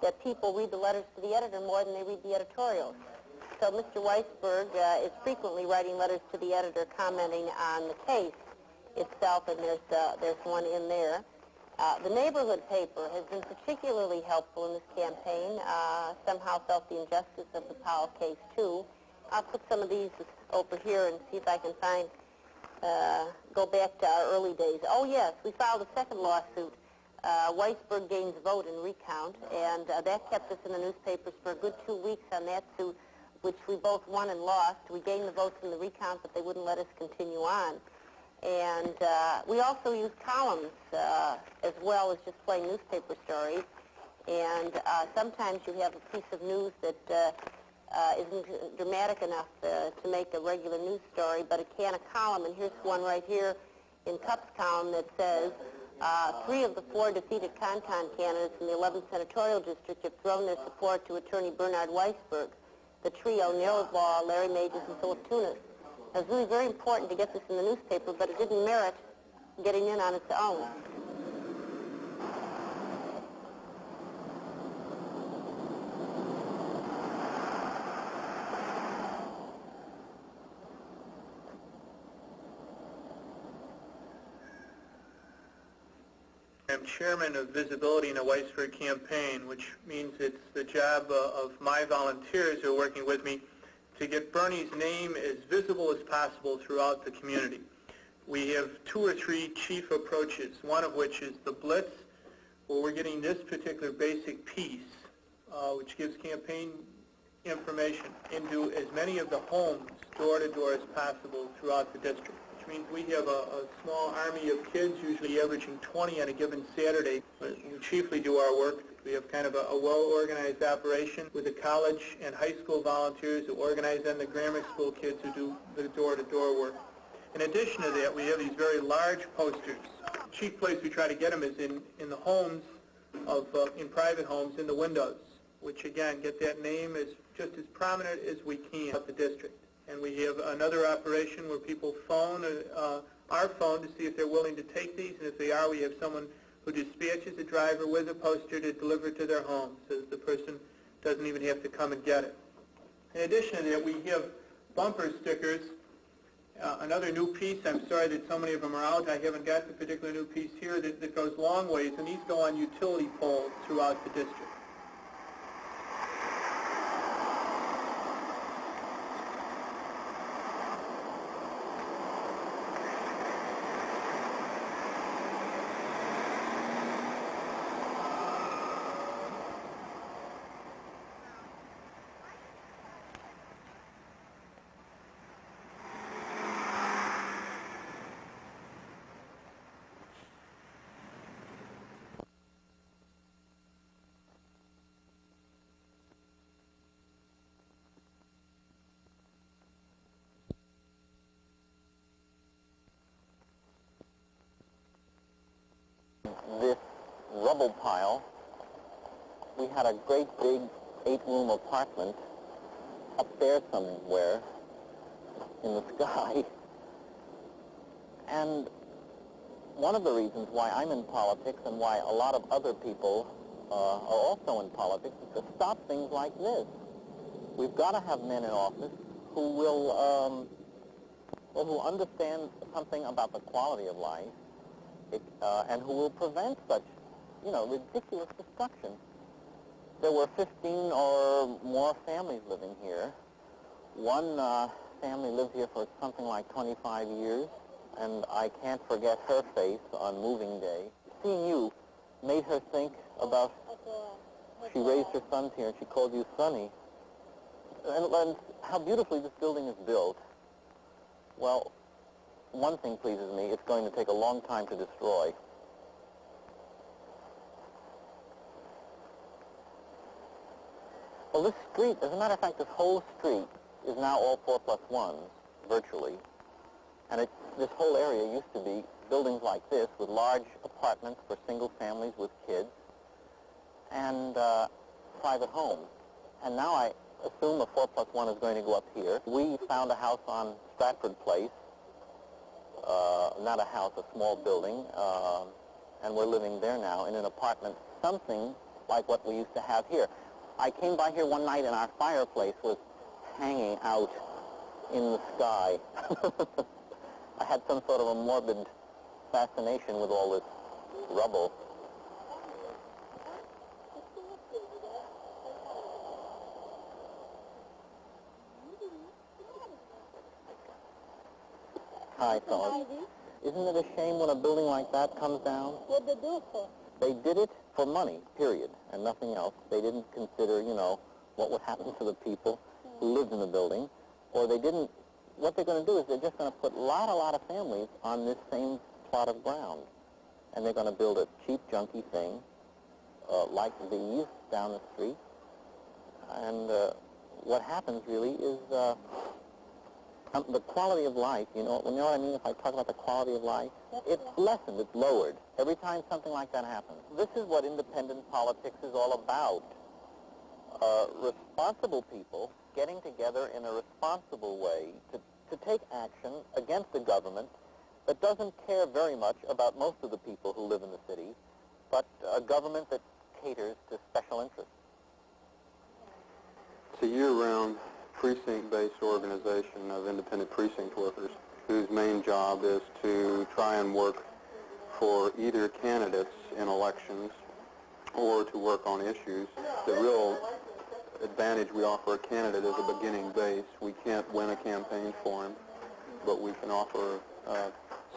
that people read the letters to the editor more than they read the editorials. So Mr. Weisberg is frequently writing letters to the editor commenting on the case itself, and there's one in there. The neighborhood paper has been particularly helpful in this campaign. Somehow felt the injustice of the Powell case, too. I'll put some of these over here and see if I can find, go back to our early days. Oh, yes, we filed a second lawsuit. Weisberg gains vote in recount, and that kept us in the newspapers for a good 2 weeks on that suit, which we both won and lost. We gained the votes in the recount, but they wouldn't let us continue on. And we also used columns as well as just plain newspaper stories. And sometimes you have a piece of news that isn't dramatic enough to make a regular news story, but it can a column. And here's one right here in Cup's column that says, 3 of the 4 defeated Con-Con candidates in the 11th senatorial district have thrown their support to attorney Bernard Weisberg. The trio, Neil Law, Larry Majors, and Philip Tunis. It was really very important to get this in the newspaper, but it didn't merit getting in on its own. I'm chairman of Visibility in the Weisberg campaign, which means it's the job of my volunteers who are working with me to get Bernie's name as visible as possible throughout the community. We have 2 or 3 chief approaches, one of which is the Blitz, where we're getting this particular basic piece, which gives campaign information into as many of the homes, door to door, as possible throughout the district. Which means we have a small army of kids, usually averaging 20 on a given Saturday. We chiefly do our work. We have kind of a well-organized operation with the college and high school volunteers who organize, and the grammar school kids who do the door-to-door work. In addition to that, we have these very large posters. The chief place we try to get them is in the homes, in private homes, in the windows, which again get that name as just as prominent as we can at the district. And we have another operation where people phone our phone to see if they're willing to take these, and if they are, we have someone who dispatches a driver with a poster to deliver it to their home, so that the person doesn't even have to come and get it. In addition to that, we have bumper stickers. Another new piece, I'm sorry that so many of them are out. I haven't got the particular new piece here that goes long ways, and these go on utility poles throughout the district. This rubble pile, we had a great big 8-room apartment up there somewhere in the sky. And one of the reasons why I'm in politics and why a lot of other people are also in politics is to stop things like this. We've got to have men in office who will well, who understand something about the quality of life, and who will prevent such, ridiculous destruction. There were 15 or more families living here. One family lived here for something like 25 years, and I can't forget her face on moving day. Seeing you made her think about, she raised her sons here, and she called you Sonny. And how beautifully this building is built. Well, one thing pleases me, it's going to take a long time to destroy. Well, this street, as a matter of fact, this whole street is now all 4+1s, virtually. And this whole area used to be buildings like this with large apartments for single families with kids and private homes. And now I assume a 4+1 is going to go up here. We found a house on Stratford Place, not a house, a small building, and we're living there now in an apartment, something like what we used to have here. I came by here one night and our fireplace was hanging out in the sky. I had some sort of a morbid fascination with all this rubble. Hi, fellas. Isn't it a shame when a building like that comes down? What'd they do it for? They did it for money, period, and nothing else. They didn't consider, what would happen to the people who lived in the building, or they didn't. What they're going to do is they're just going to put a lot of families on this same plot of ground, and they're going to build a cheap, junky thing like these down the street. And what happens really is the quality of life. You know what I mean? If I talk about the quality of life, it's lessened, it's lowered every time something like that happens. This is what independent politics is all about. Responsible people getting together in a responsible way to take action against a government that doesn't care very much about most of the people who live in the city, but a government that caters to special interests. It's a year-round precinct-based organization of independent precinct workers whose main job is to try and work for either candidates in elections or to work on issues. The real advantage we offer a candidate is a beginning base. We can't win a campaign for him, but we can offer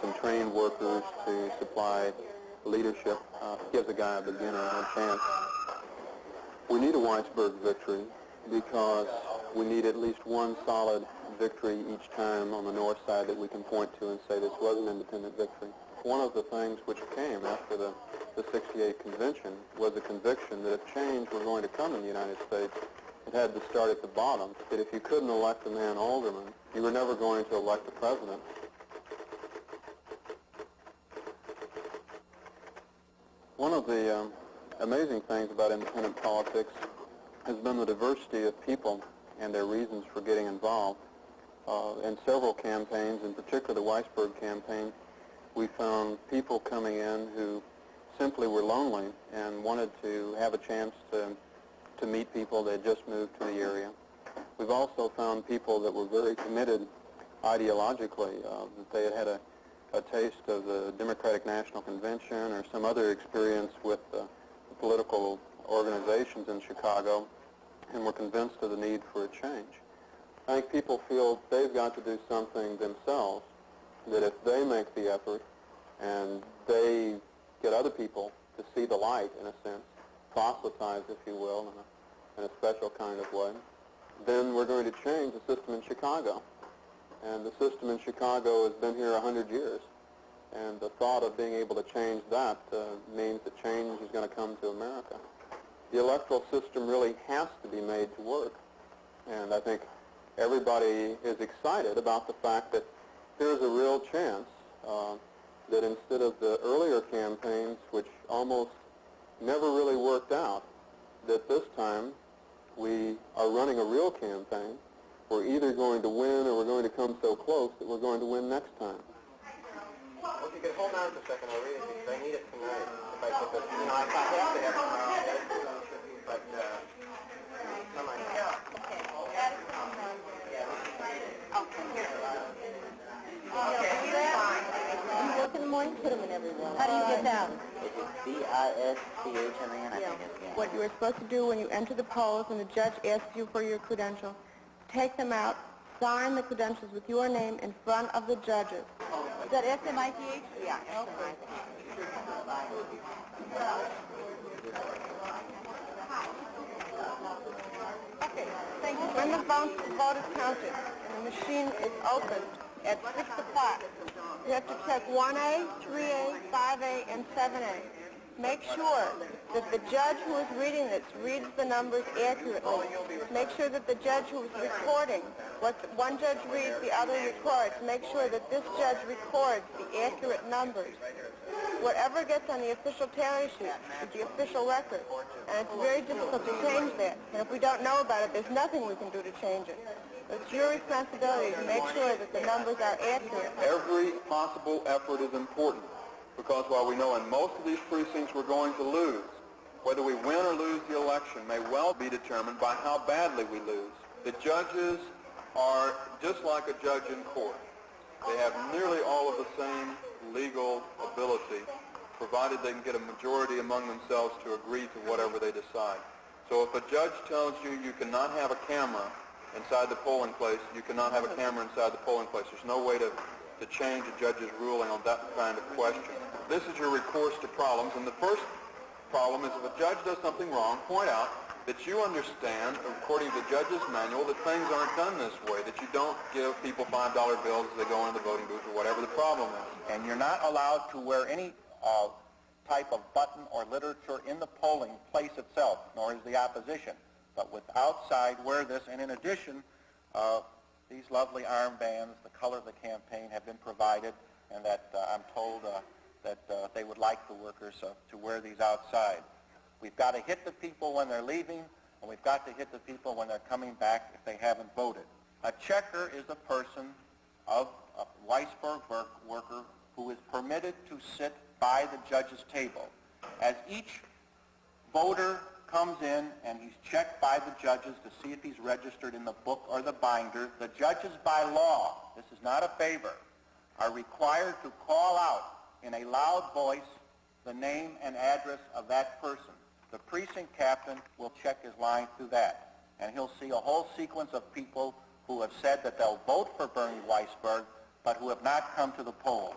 some trained workers to supply leadership. Gives a guy a beginner a chance. We need a Weisberg victory because we need at least one solid victory each time on the north side that we can point to and say this was an independent victory. One of the things which came after the 68 convention was a conviction that if change were going to come in the United States, it had to start at the bottom, that if you couldn't elect a man alderman, you were never going to elect a president. One of the amazing things about independent politics has been the diversity of people and their reasons for getting involved. In several campaigns, in particular the Weisberg campaign, we found people coming in who simply were lonely and wanted to have a chance to meet people. They had just moved to the area. We've also found people that were very committed ideologically, that they had had a taste of the Democratic National Convention or some other experience with the political organizations in Chicago and were convinced of the need for a change. I think people feel they've got to do something themselves, that if they make the effort and they get other people to see the light, in a sense, proselytize, if you will, in a special kind of way, then we're going to change the system in Chicago. And the system in Chicago has been here 100 years. And the thought of being able to change that means that change is going to come to America. The electoral system really has to be made to work. And I think everybody is excited about the fact that there's a real chance that instead of the earlier campaigns, which almost never really worked out, that this time we are running a real campaign. We're either going to win or we're going to come so close that we're going to win next time. Well, if you could hold on for a second, I'll read it because I need it tonight. If I put this, I have to have it tomorrow, but some I have. Okay, here. S-C-H-M-A-N, I think it's, What you are supposed to do when you enter the polls and the judge asks you for your credentials, take them out, sign the credentials with your name in front of the judges. Is that S-M-I-T-H? Yeah. Okay, thank you. When the vote is counted and the machine is opened at 6 o'clock, you have to check 1A, 3A, 5A, and 7A. Make sure that the judge who is reading this reads the numbers accurately. Make sure that the judge who is recording, what one judge reads, the other records. Make sure that this judge records the accurate numbers. Whatever gets on the official tally sheet is the official record, and it's very difficult to change that. And if we don't know about it, there's nothing we can do to change it. It's your responsibility to make sure that the numbers are accurate. Every possible effort is important, because while we know in most of these precincts we're going to lose, whether we win or lose the election may well be determined by how badly we lose. The judges are just like a judge in court. They have nearly all of the same legal ability, provided they can get a majority among themselves to agree to whatever they decide. So if a judge tells you you cannot have a camera inside the polling place, you cannot have a camera inside the polling place. There's no way to change a judge's ruling on that kind of question. This is your recourse to problems, and the first problem is if a judge does something wrong, point out that you understand, according to the judge's manual, that things aren't done this way, that you don't give people $5 bills as they go into the voting booth or whatever the problem is. And you're not allowed to wear any type of button or literature in the polling place itself, nor is the opposition. But with outside, wear this. And in addition, these lovely armbands, the color of the campaign, have been provided, and that I'm told that they would like the workers to wear these outside. We've got to hit the people when they're leaving, and we've got to hit the people when they're coming back if they haven't voted. A checker is a person of a Weisberg worker who is permitted to sit by the judge's table. As each voter comes in and he's checked by the judges to see if he's registered in the book or the binder, the judges by law, this is not a favor, are required to call out in a loud voice the name and address of that person. The precinct captain will check his line through that, and he'll see a whole sequence of people who have said that they'll vote for Bernie Weisberg, but who have not come to the polls.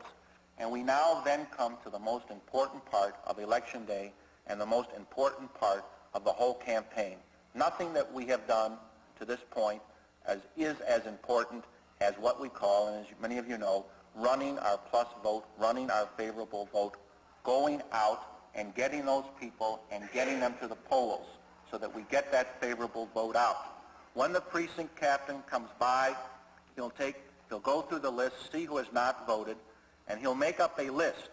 And we now then come to the most important part of Election Day and the most important part of the whole campaign. Nothing that we have done to this point is as important as what we call, and as many of you know, running our plus vote, running our favorable vote, going out and getting those people and getting them to the polls so that we get that favorable vote out. When the precinct captain comes by, he'll go through the list, see who has not voted, and he'll make up a list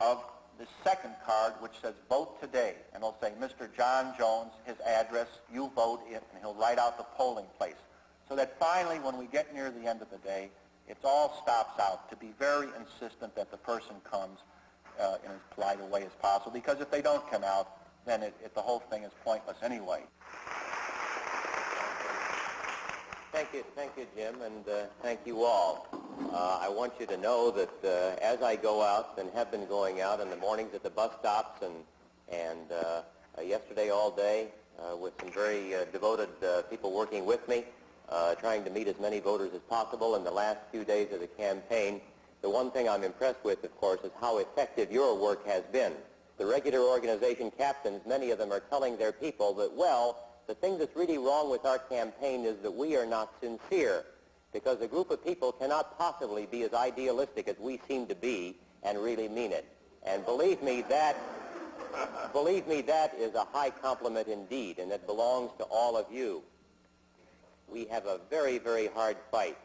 of the second card which says vote today, and he'll say Mr. John Jones, his address, you vote it, and he'll write out the polling place. So that finally when we get near the end of the day, it all stops out, to be very insistent that the person comes in as polite a way as possible, because if they don't come out, then the whole thing is pointless anyway. Thank you, Jim, and thank you all. I want you to know that as I go out and have been going out in the mornings at the bus stops and yesterday all day with some very devoted people working with me, trying to meet as many voters as possible in the last few days of the campaign, the one thing I'm impressed with, of course, is how effective your work has been. The regular organization captains, many of them are telling their people that, well, the thing that's really wrong with our campaign is that we are not sincere, because a group of people cannot possibly be as idealistic as we seem to be and really mean it. And believe me, that is a high compliment indeed, and it belongs to all of you. We have a very, very hard fight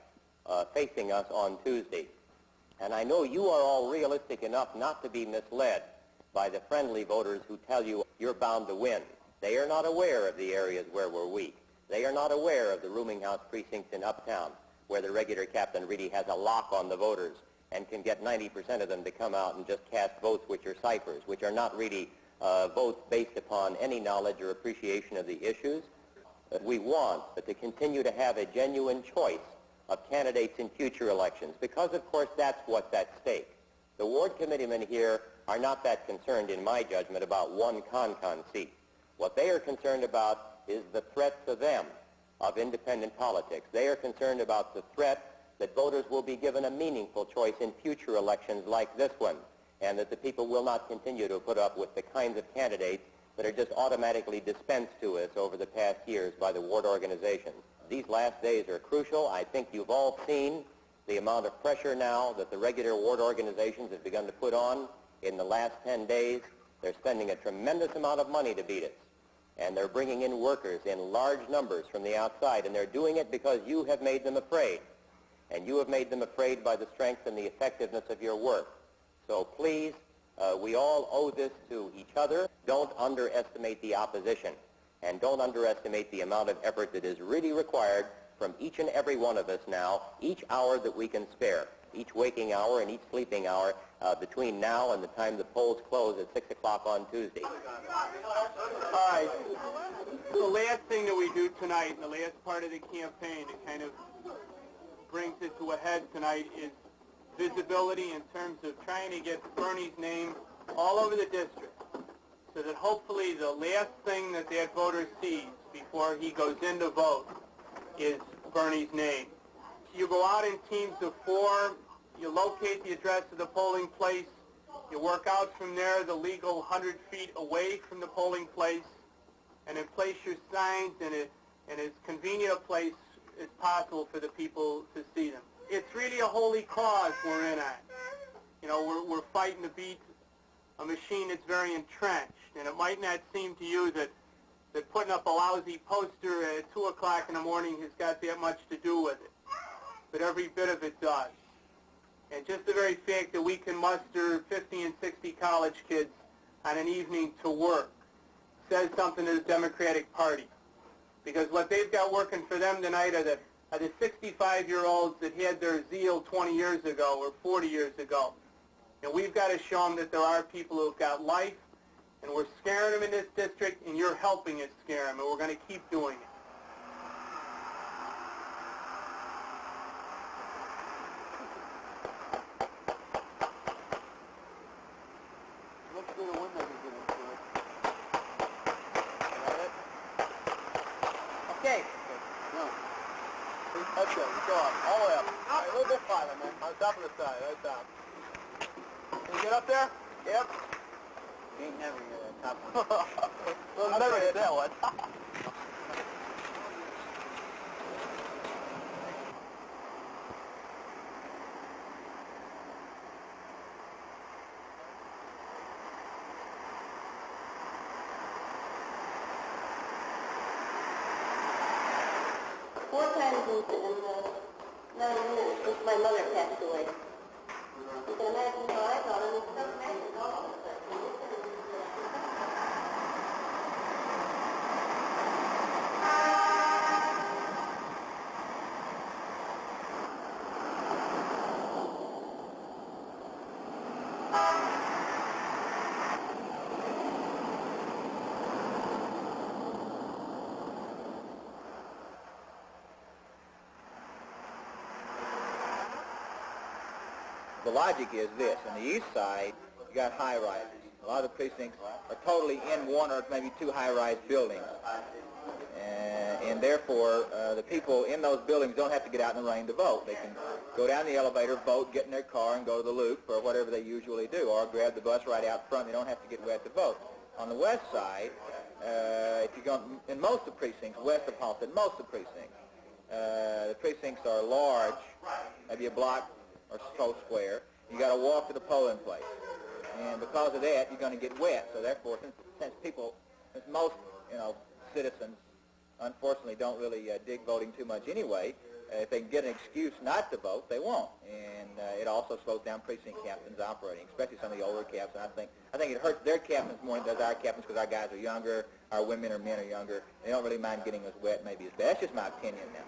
facing us on Tuesday. And I know you are all realistic enough not to be misled by the friendly voters who tell you you're bound to win. They are not aware of the areas where we're weak. They are not aware of the rooming house precincts in Uptown, where the regular captain really has a lock on the voters and can get 90% of them to come out and just cast votes which are ciphers, which are not really votes based upon any knowledge or appreciation of the issues. We want to continue to have a genuine choice of candidates in future elections, because, of course, that's what's at stake. The ward committeemen here are not that concerned, in my judgment, about one con-con seat. What they are concerned about is the threat to them of independent politics. They are concerned about the threat that voters will be given a meaningful choice in future elections like this one, and that the people will not continue to put up with the kinds of candidates that are just automatically dispensed to us over the past years by the ward organizations. These last days are crucial. I think you've all seen the amount of pressure now that the regular ward organizations have begun to put on in the last 10 days. They're spending a tremendous amount of money to beat us. And they're bringing in workers in large numbers from the outside, and they're doing it because you have made them afraid. And you have made them afraid by the strength and the effectiveness of your work. So please, we all owe this to each other. Don't underestimate the opposition, and don't underestimate the amount of effort that is really required from each and every one of us now, each hour that we can spare, each waking hour and each sleeping hour between now and the time the polls close at 6 o'clock on Tuesday. All right. The last thing that we do tonight, in the last part of the campaign, it kind of brings it to a head tonight, is visibility in terms of trying to get Bernie's name all over the district, so that hopefully the last thing that that voter sees before he goes in to vote is Bernie's name. You go out in teams of 4, you locate the address of the polling place, you work out from there the legal 100 feet away from the polling place, and then place your signs in as convenient a place as possible for the people to see them. It's really a holy cause we're in on. You know, we're fighting to beat a machine that's very entrenched, and it might not seem to you that putting up a lousy poster at 2 o'clock in the morning has got that much to do with it. But every bit of it does. And just the very fact that we can muster 50 and 60 college kids on an evening to work says something to the Democratic Party. Because what they've got working for them tonight are the 65-year-olds that had their zeal 20 years ago or 40 years ago. And we've got to show them that there are people who've got life, and we're scaring them in this district, and you're helping us scare them, and we're going to keep doing it. Look through the window to get into it. Okay. No. That's good. Go up. All the way up. All right, a little bit farther, man. On top of the side. Right top. Can you get up there? Yep. You ain't never get on top of it. We'll never hit that one. Four times in 9 minutes since my mother passed away. You can imagine how I thought, and it's so magic all of a sudden. The logic is this: on the east side, you got high-rises. A lot of the precincts are totally in one or maybe two high-rise buildings. And therefore, the people in those buildings don't have to get out in the rain to vote. They can go down the elevator, vote, get in their car, and go to the loop or whatever they usually do, or grab the bus right out front. They don't have to get wet to vote. On the west side, if you go in most of the precincts, west of Halsted, most of the precincts are large, maybe a block or so square. You got to walk to the polling place, and because of that, you're going to get wet. So therefore, since most citizens, unfortunately, don't really dig voting too much anyway, if they can get an excuse not to vote, they won't. And it also slows down precinct captains operating, especially some of the older captains. I think it hurts their captains more than it does our captains, because our guys are younger, our women or men are younger. They don't really mind getting as wet maybe as bad. That's just my opinion now.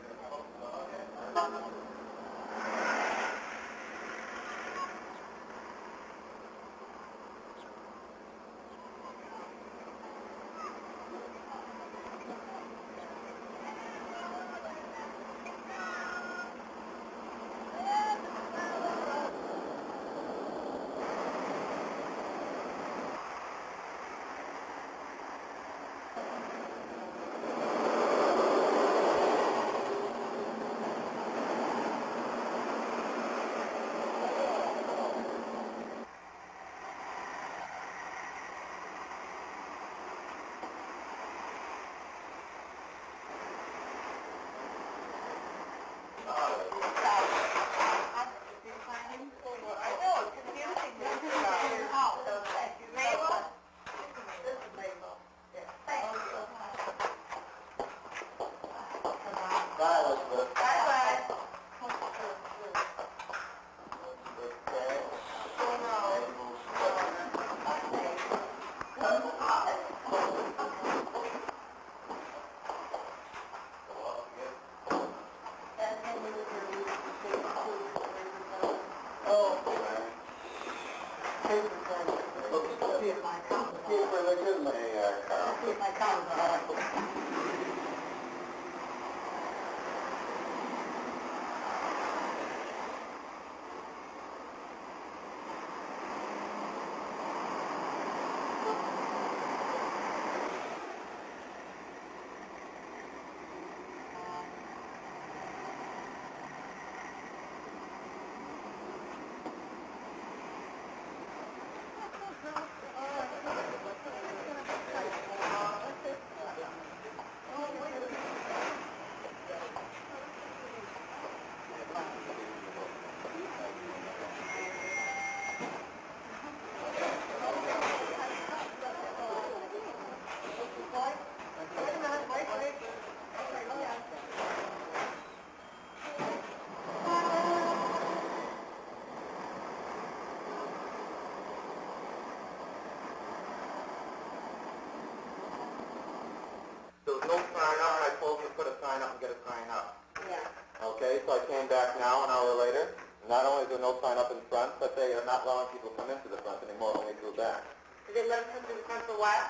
There was no sign up, and I told him to put a sign up and get a sign up. Yeah. Okay, so I came back now, an hour later. Not only is there no sign up in front, but they are not allowing people to come into the front anymore, only through back. Did they let them come to the front for a while?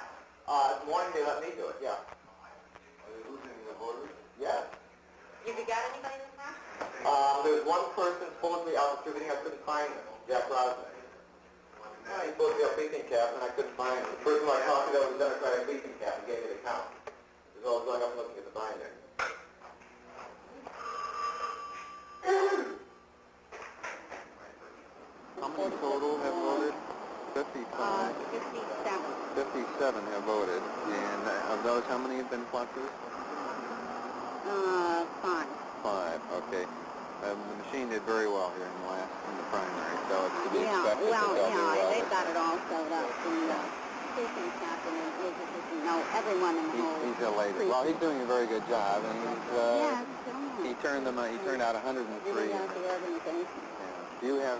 This morning they let me do it, yeah. Are they losing the voters? Yes. Have you got anybody in the front? There's one person supposedly out distributing, I couldn't find him, Jack Rosner. He's supposed to be a precinct captain, and I couldn't find him. The person I talked to that was a Democratic precinct captain gave me the count. I was going up and looking at the binder. How many total have voted? 55. 57 have voted. And of those, how many have been pluses? 5. 5, okay. The machine did very well here in the primary, so it's to be expected Well, that they'll do well. they've got it all sewed up. The precinct captain is know everyone in the whole He's elated. Well, he's doing a very good job, and he turned out 103. Really out the organization. Yeah. Do you have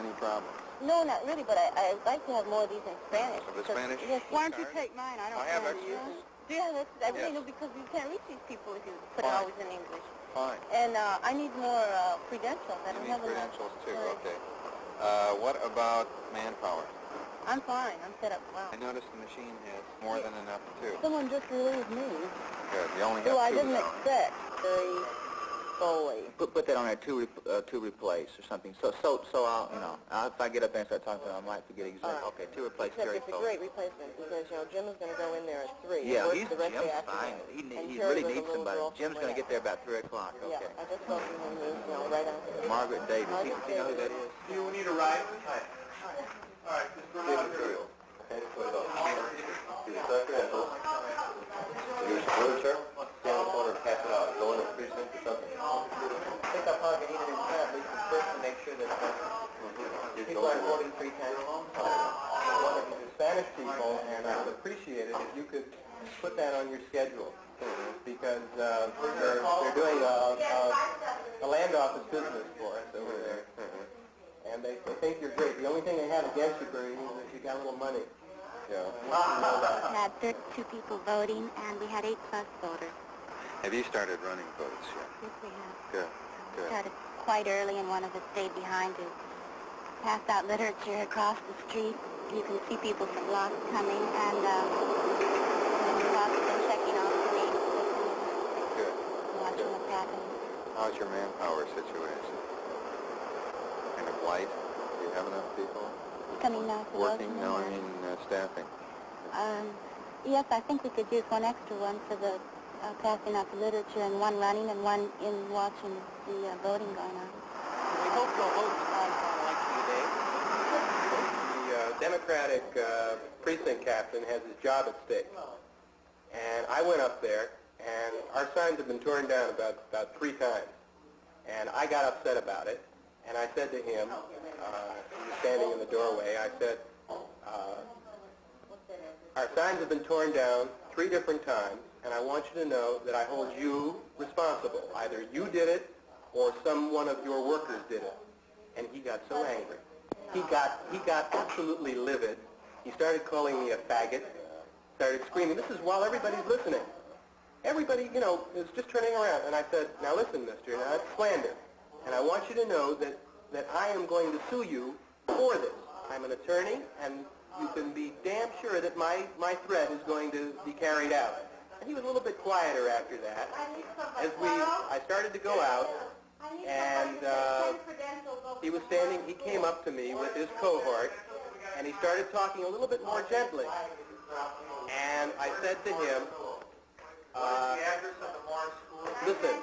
any problems? No, not really, but I'd like to have more of these in Spanish. The Spanish? Yes. Why don't you take mine? I don't I have know extras. Yeah, I really do, because you can't reach these people if you put it always in English. Fine. And I need more credentials. I don't You need have enough. credentials too, Right. okay. What about manpower? I'm fine. I'm set up well. I noticed the machine has more than enough too. Someone just relieved me. Good. You only have Who I 2 didn't now. expect very fully. Put that on there, to replace or something. So I'll, if I get up there and start talking to them, I might forget exactly. Okay, to replace Except Terry it's a Foley. great replacement because, Jim is going to go in there at 3. Yeah, Jim's Jim's fine. He really needs somebody. Jim's going to get there about 3 o'clock. Okay. Yeah, I just spoke to him. He's, right after this. Margaret Davis. Do you know who that is? Do you need a ride? Hi. All right, just run out here. Okay, put it up. Do the credentials. Use the wheelchair. Stand in the corner and pass it out. Go in the precinct or something. I think I'll probably need it in at least first to make sure that people aren't voting 3 times. One of these are Spanish people, and I would appreciate it if you could put that on your schedule, because they're doing a land office business for us over there, and they think you're great. The only thing they have against you, Bernie, is that you got a little money. Yeah. We had 32 people voting, and we had 8 plus voters. Have you started running votes yet? Yes, we have. Good. Good. Started quite early, and one of us stayed behind to pass out literature across the street. You can see people from blocks coming, and we've been checking off the names, Good. watching what's happening. How's your manpower situation? Kind of light? Do you have enough people? Coming now for Working? No, I mean staffing. Yes, I think we could use one extra one for the passing out the literature, and one running and one in watching the voting going on. We hope you'll vote in the election today. The Democratic precinct captain has his job at stake. And I went up there, and our signs have been torn down about 3 times. And I got upset about it, and I said to him, he was standing in the doorway, I said, our signs have been torn down 3 different times, and I want you to know that I hold you responsible. Either you did it, or one of your workers did it. And he got so angry. He got absolutely livid. He started calling me a faggot, started screaming. This is while everybody's listening. Everybody, is just turning around. And I said, now listen, mister, now that's slander. And I want you to know that I am going to sue you for this. I'm an attorney, and you can be damn sure that my threat is going to be carried out. And he was a little bit quieter after that. I started to go out, and he was standing, he came up to me with his cohort, and he started talking a little bit more gently. And I said to him, listen,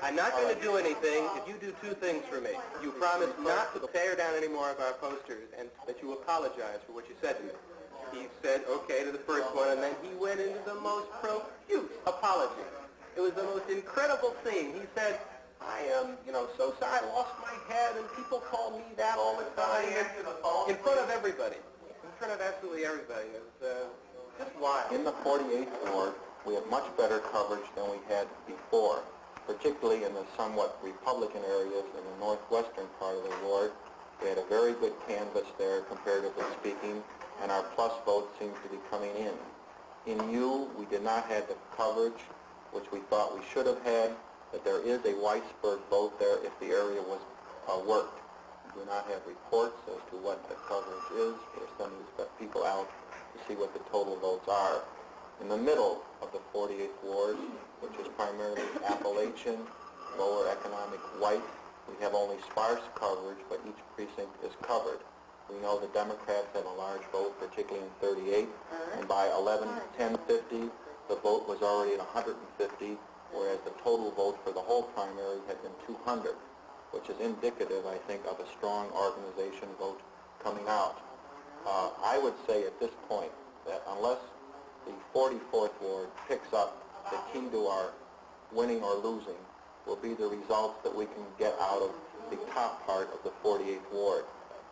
I'm not going to do anything if you do two things for me. You promise not to tear down any more of our posters and that you apologize for what you said to me. He said okay to the first one, and then he went into the most profuse apology. It was the most incredible scene. He said, I am, so sorry, I lost my head, and people call me that all the time. In front of everybody. In front of absolutely everybody. It was just wild. In the 48th Ward, we have much better coverage than we had before, particularly in the somewhat Republican areas in the northwestern part of the ward. We had a very good canvass there, comparatively speaking, and our plus votes seem to be coming in. In U, we did not have the coverage which we thought we should have had, but there is a Weisberg vote there if the area was worked. We do not have reports as to what the coverage is. We're sending people out to see what the total votes are. In the middle of the 48th Ward, which is primarily Appalachian, lower economic white, we have only sparse coverage, but each precinct is covered. We know the Democrats have a large vote, particularly in 38, and by 10:50, the vote was already at 150, whereas the total vote for the whole primary had been 200, which is indicative, I think, of a strong organization vote coming out. I would say at this point that unless the 44th Ward picks up, the key to our winning or losing will be the results that we can get out of the top part of the 48th Ward.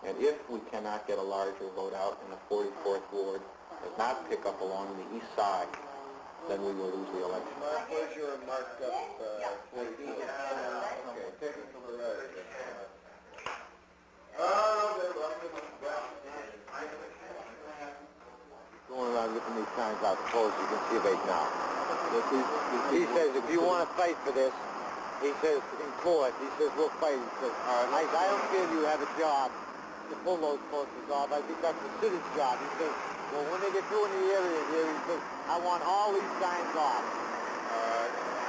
And if we cannot get a larger vote out in the 44th Ward, does not pick up along the east side, then we will lose the election. Where's your marked up 44? Okay, take it from the right. Going around looking these signs out, suppose you can see right now. He says, if you want to fight for this, he says, in court, he says, we'll fight. He says, I don't feel you have a job to pull those posters off. I think that's the city's job. He says, well, when they get through in the area here, he says, I want all these signs off.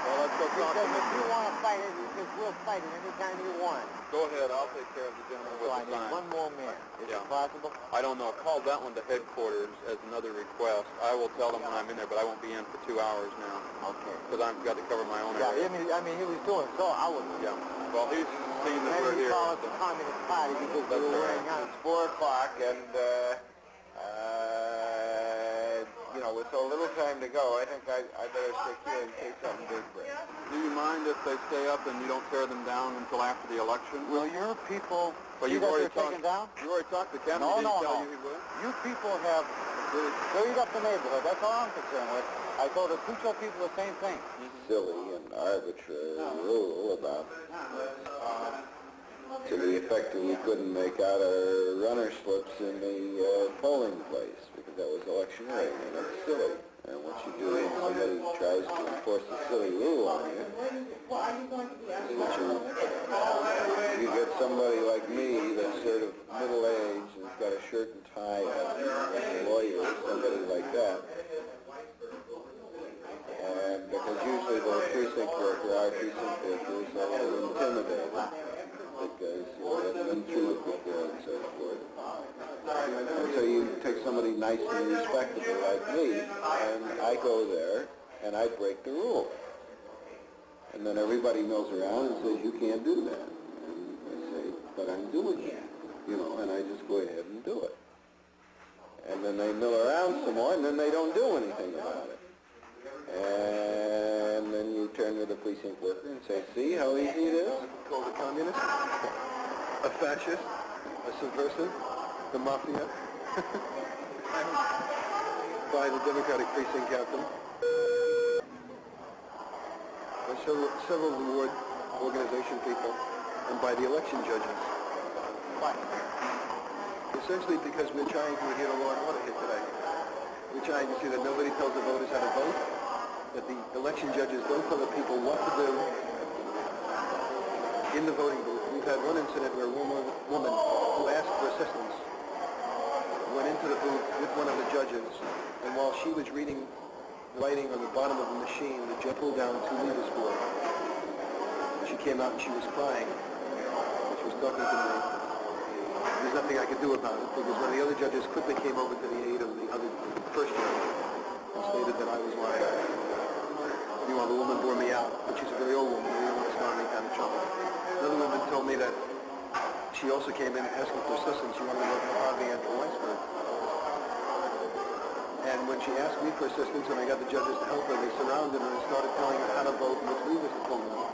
Well, let's go talk to him. If you want to fight it, he says, we'll fight it anytime you want. Go ahead. I'll take care of the gentleman with the sign. One more man. Is it possible? I don't know. Call that one to headquarters as another request. I will tell them when I'm in there, but I won't be in for 2 hours now. Okay. Because I've got to cover my own area. Yeah, I mean, he was doing so. I was. Yeah. Well, he's seen that we're here. Maybe he called us the Communist Party because we were wearing out. It's 4 o'clock, and with so little time to go, I think I better stick here in case something big breaks. Do you mind if they stay up and you don't tear them down until after the election? Well, your people... But you've already taken down? You already talked to Kevin. Did he tell you he would? You people have cleared up the neighborhood. That's all I'm concerned with. I told the Cucho people the same thing. Silly and arbitrary rule about to the effect that we couldn't make out our runner slips in the polling place because that was electioneering, and that's silly. And what you do when somebody tries to enforce a silly rule on you, you get somebody like me that's sort of middle-aged and has got a shirt and tie on, a lawyer or somebody like that. And because usually the precinct worker, our precinct workers, are a little intimidated because they've been through it before and so forth. And so you take somebody nice and respectable like me, and I go there, and I break the rule. And then everybody mills around and says, you can't do that. And I say, but I'm doing it. And I just go ahead and do it. And then they mill around some more, and then they don't do anything about it. And then you turn to the precinct worker and say, see how easy it is? Called a communist, a fascist, a subversive, the mafia, by the Democratic precinct captain, by several of the ward organization people, and by the election judges. Why? Essentially because we're trying to adhere to law and order here today. We're trying to see that nobody tells the voters how to vote, that the election judges don't tell the people what to do in the voting booth. We've had one incident where a woman who asked for assistance went into the booth with one of the judges, and while she was reading the writing on the bottom of the machine, the judge pulled down 2 leaders board. She came out and she was crying. She was talking to me. There's nothing I could do about it because one of the other judges quickly came over to the aid of the first judge and stated that I was lying. Meanwhile, the woman bore me out, but she's a very old woman. They didn't want to start any kind of trouble. Another woman told me that she also came in asking for assistance. She wanted to work for Harvey and for Weisberg. And when she asked me for assistance and I got the judges to help her, they surrounded her and started telling her how to vote and which levers to pull down.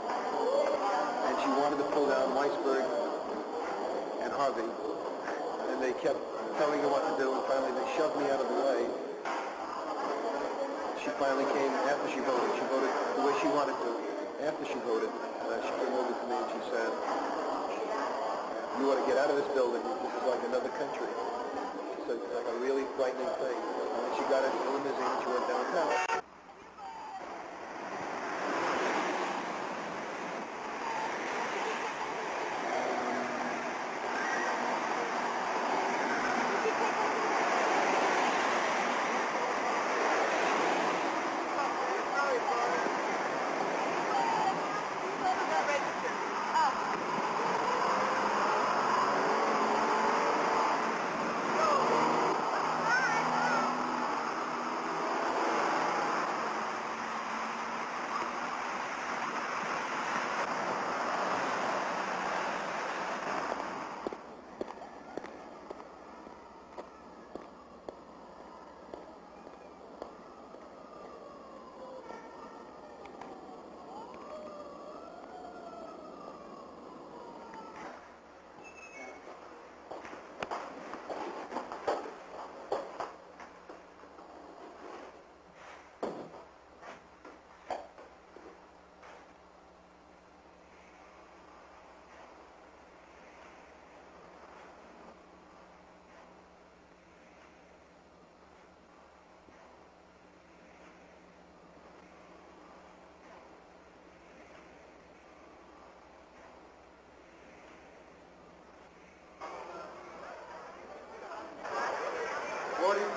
And she wanted to pull down Weisberg and Harvey. And they kept telling her what to do, and finally they shoved me out of the way. She finally came after she voted. She voted the way she wanted to. After she voted, she came over to me and she said, "You ought to get out of this building. This is like another country." She said, "It's like a really frightening thing." And then she got into the limousine and she went downtown.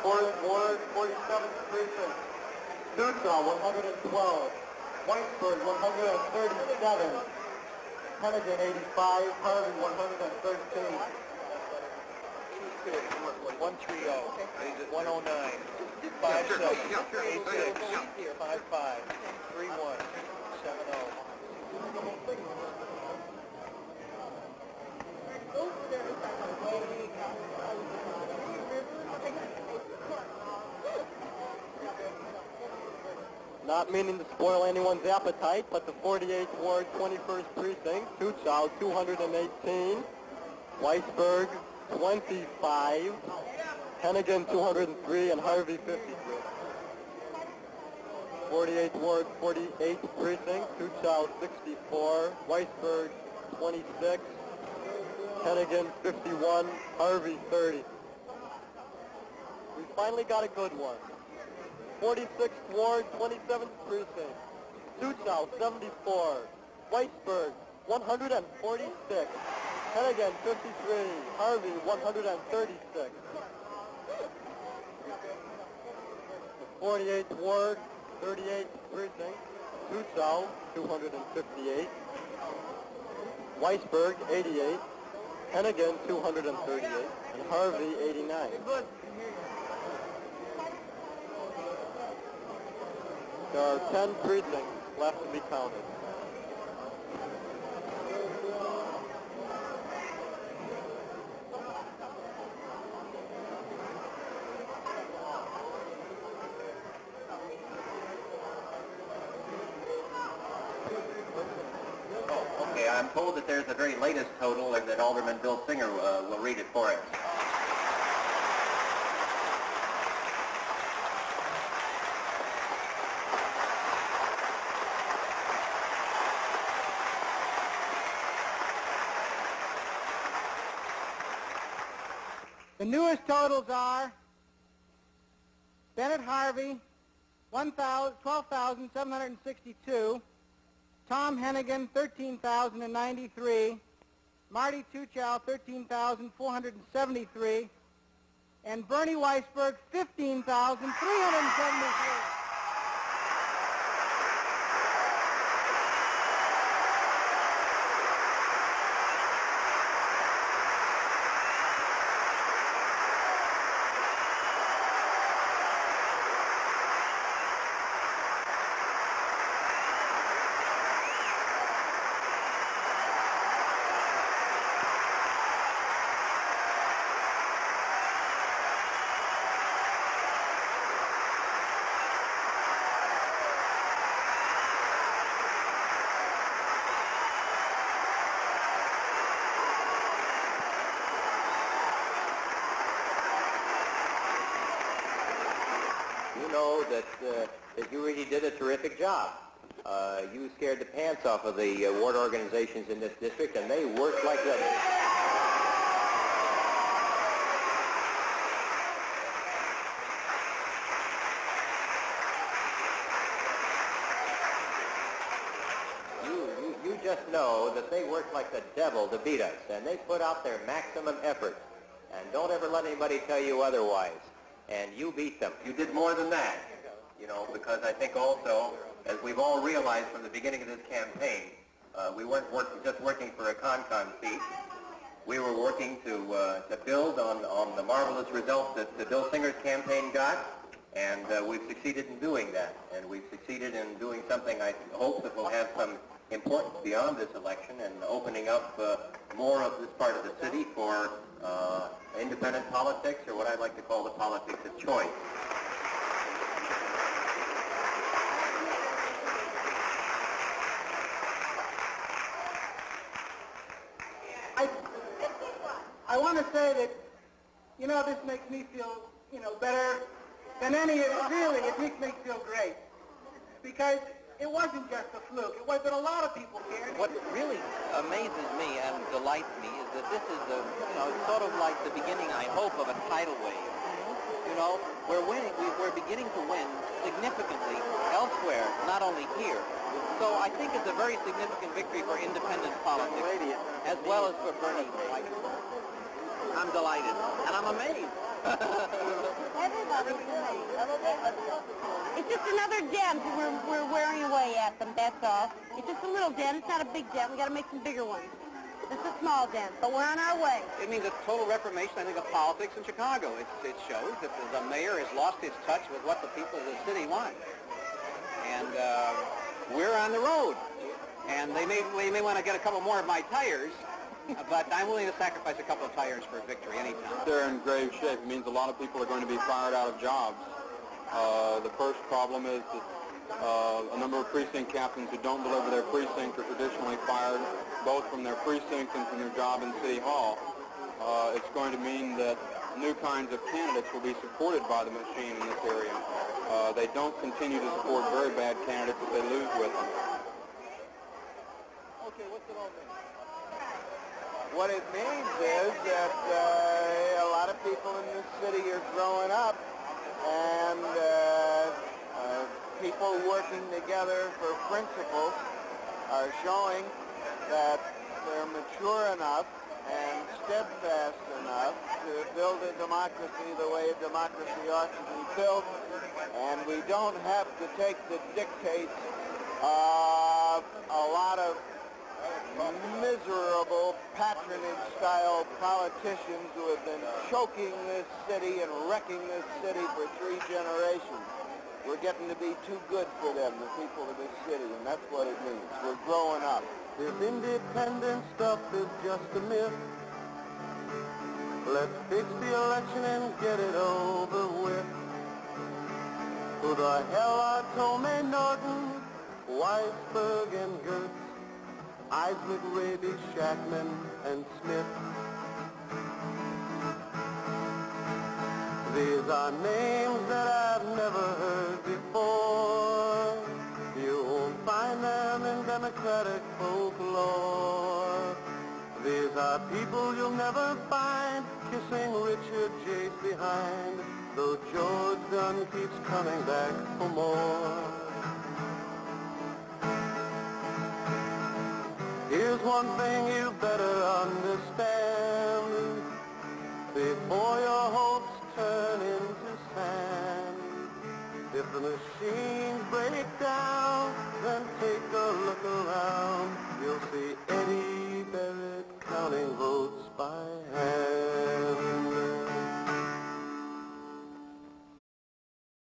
Ward, 47th Precinct. Dutra, 112. Weisberg, 137. Hennigan, 85. Harvey, 113. 130, 109, 57, 86, 55, 31, 70. Not meaning to spoil anyone's appetite, but the 48th Ward, 21st Precinct, Tuchow, 218, Weisberg, 25, Hennigan, 203, and Harvey, 53. 48th Ward, 48th Precinct, Tuchow, 64, Weisberg, 26, Hennigan, 51, Harvey, 30. We finally got a good one. 46th Ward, 27th Precinct, Tuchow, 74, Weisberg, 146, Hennigan, 53, Harvey, 136. The 48th Ward, 38th Precinct, Tuchow, 258, Weisberg, 88, Hennigan, 238, and Harvey, 89. There are 10 precincts left to be counted. Okay, I'm told that there's the very latest total and that Alderman Bill Singer will read it for us. The newest totals are Bennett Harvey, 12,762, Tom Hennigan, 13,093, Marty Tuchow, 13,473, and Bernie Weisberg, 15,373. You know that you really did a terrific job. You scared the pants off of the ward organizations in this district, and they worked like that. You just know that they worked like the devil to beat us, and they put out their maximum effort. And don't ever let anybody tell you otherwise. And you beat them. You did more than that, you know, because I think also, as we've all realized from the beginning of this campaign, we weren't just working for a con-con seat. We were working to build on the marvelous results that Bill Singer's campaign got, and we've succeeded in doing that. And we've succeeded in doing something I hope that will have some importance beyond this election and opening up more of this part of the city for independent politics, or what I'd like to call the politics of choice. I want to say that, you know, this makes me feel, you know, better than any, really, it makes me feel great. Because it wasn't just a fluke. It was that a lot of people cared. What really amazes me and delights me is that this is the, you know, it's sort of like the beginning, I hope, of a tidal wave. You know, we're winning, we're beginning to win significantly elsewhere, not only here. So I think it's a very significant victory for independent politics, as well as for Bernie. I'm delighted, and I'm amazed. Everybody's amazed. It's just another dent we're wearing away at them, that's all. It's just a little dent. It's not a big dent. We got to make some bigger ones. It's a small dent, but we're on our way. It means a total reformation, I think, of politics in Chicago. It shows that the mayor has lost his touch with what the people of the city want. And we're on the road. And they may want to get a couple more of my tires, but I'm willing to sacrifice a couple of tires for victory anytime. They're in grave shape. It means a lot of people are going to be fired out of jobs. The first problem is that a number of precinct captains who don't deliver their precinct are traditionally fired both from their precinct and from their job in City Hall. It's going to mean that new kinds of candidates will be supported by the machine in this area. They don't continue to support very bad candidates if they lose with them. Okay, what's it all mean? What it means is that a lot of people in this city are growing up, and people working together for principles are showing that they're mature enough and steadfast enough to build a democracy the way a democracy ought to be built, and we don't have to take the dictates of a lot of miserable patronage-style politicians who have been choking this city and wrecking this city for 3 generations. We're getting to be too good for them, the people of this city, and that's what it means. We're growing up. This independent stuff is just a myth. Let's fix the election and get it over with. Who the hell are Tomei Norton, Weisberg and Gertz, Isaac Raby, Shackman, and Smith? These are names that I've never heard before. You won't find them in democratic folklore. These are people you'll never find kissing Richard Chase behind, though George Dunn keeps coming back for more. Here's one thing you better understand. Before your hopes the machines break down, then take a look around. You'll see Eddie Barrett counting votes by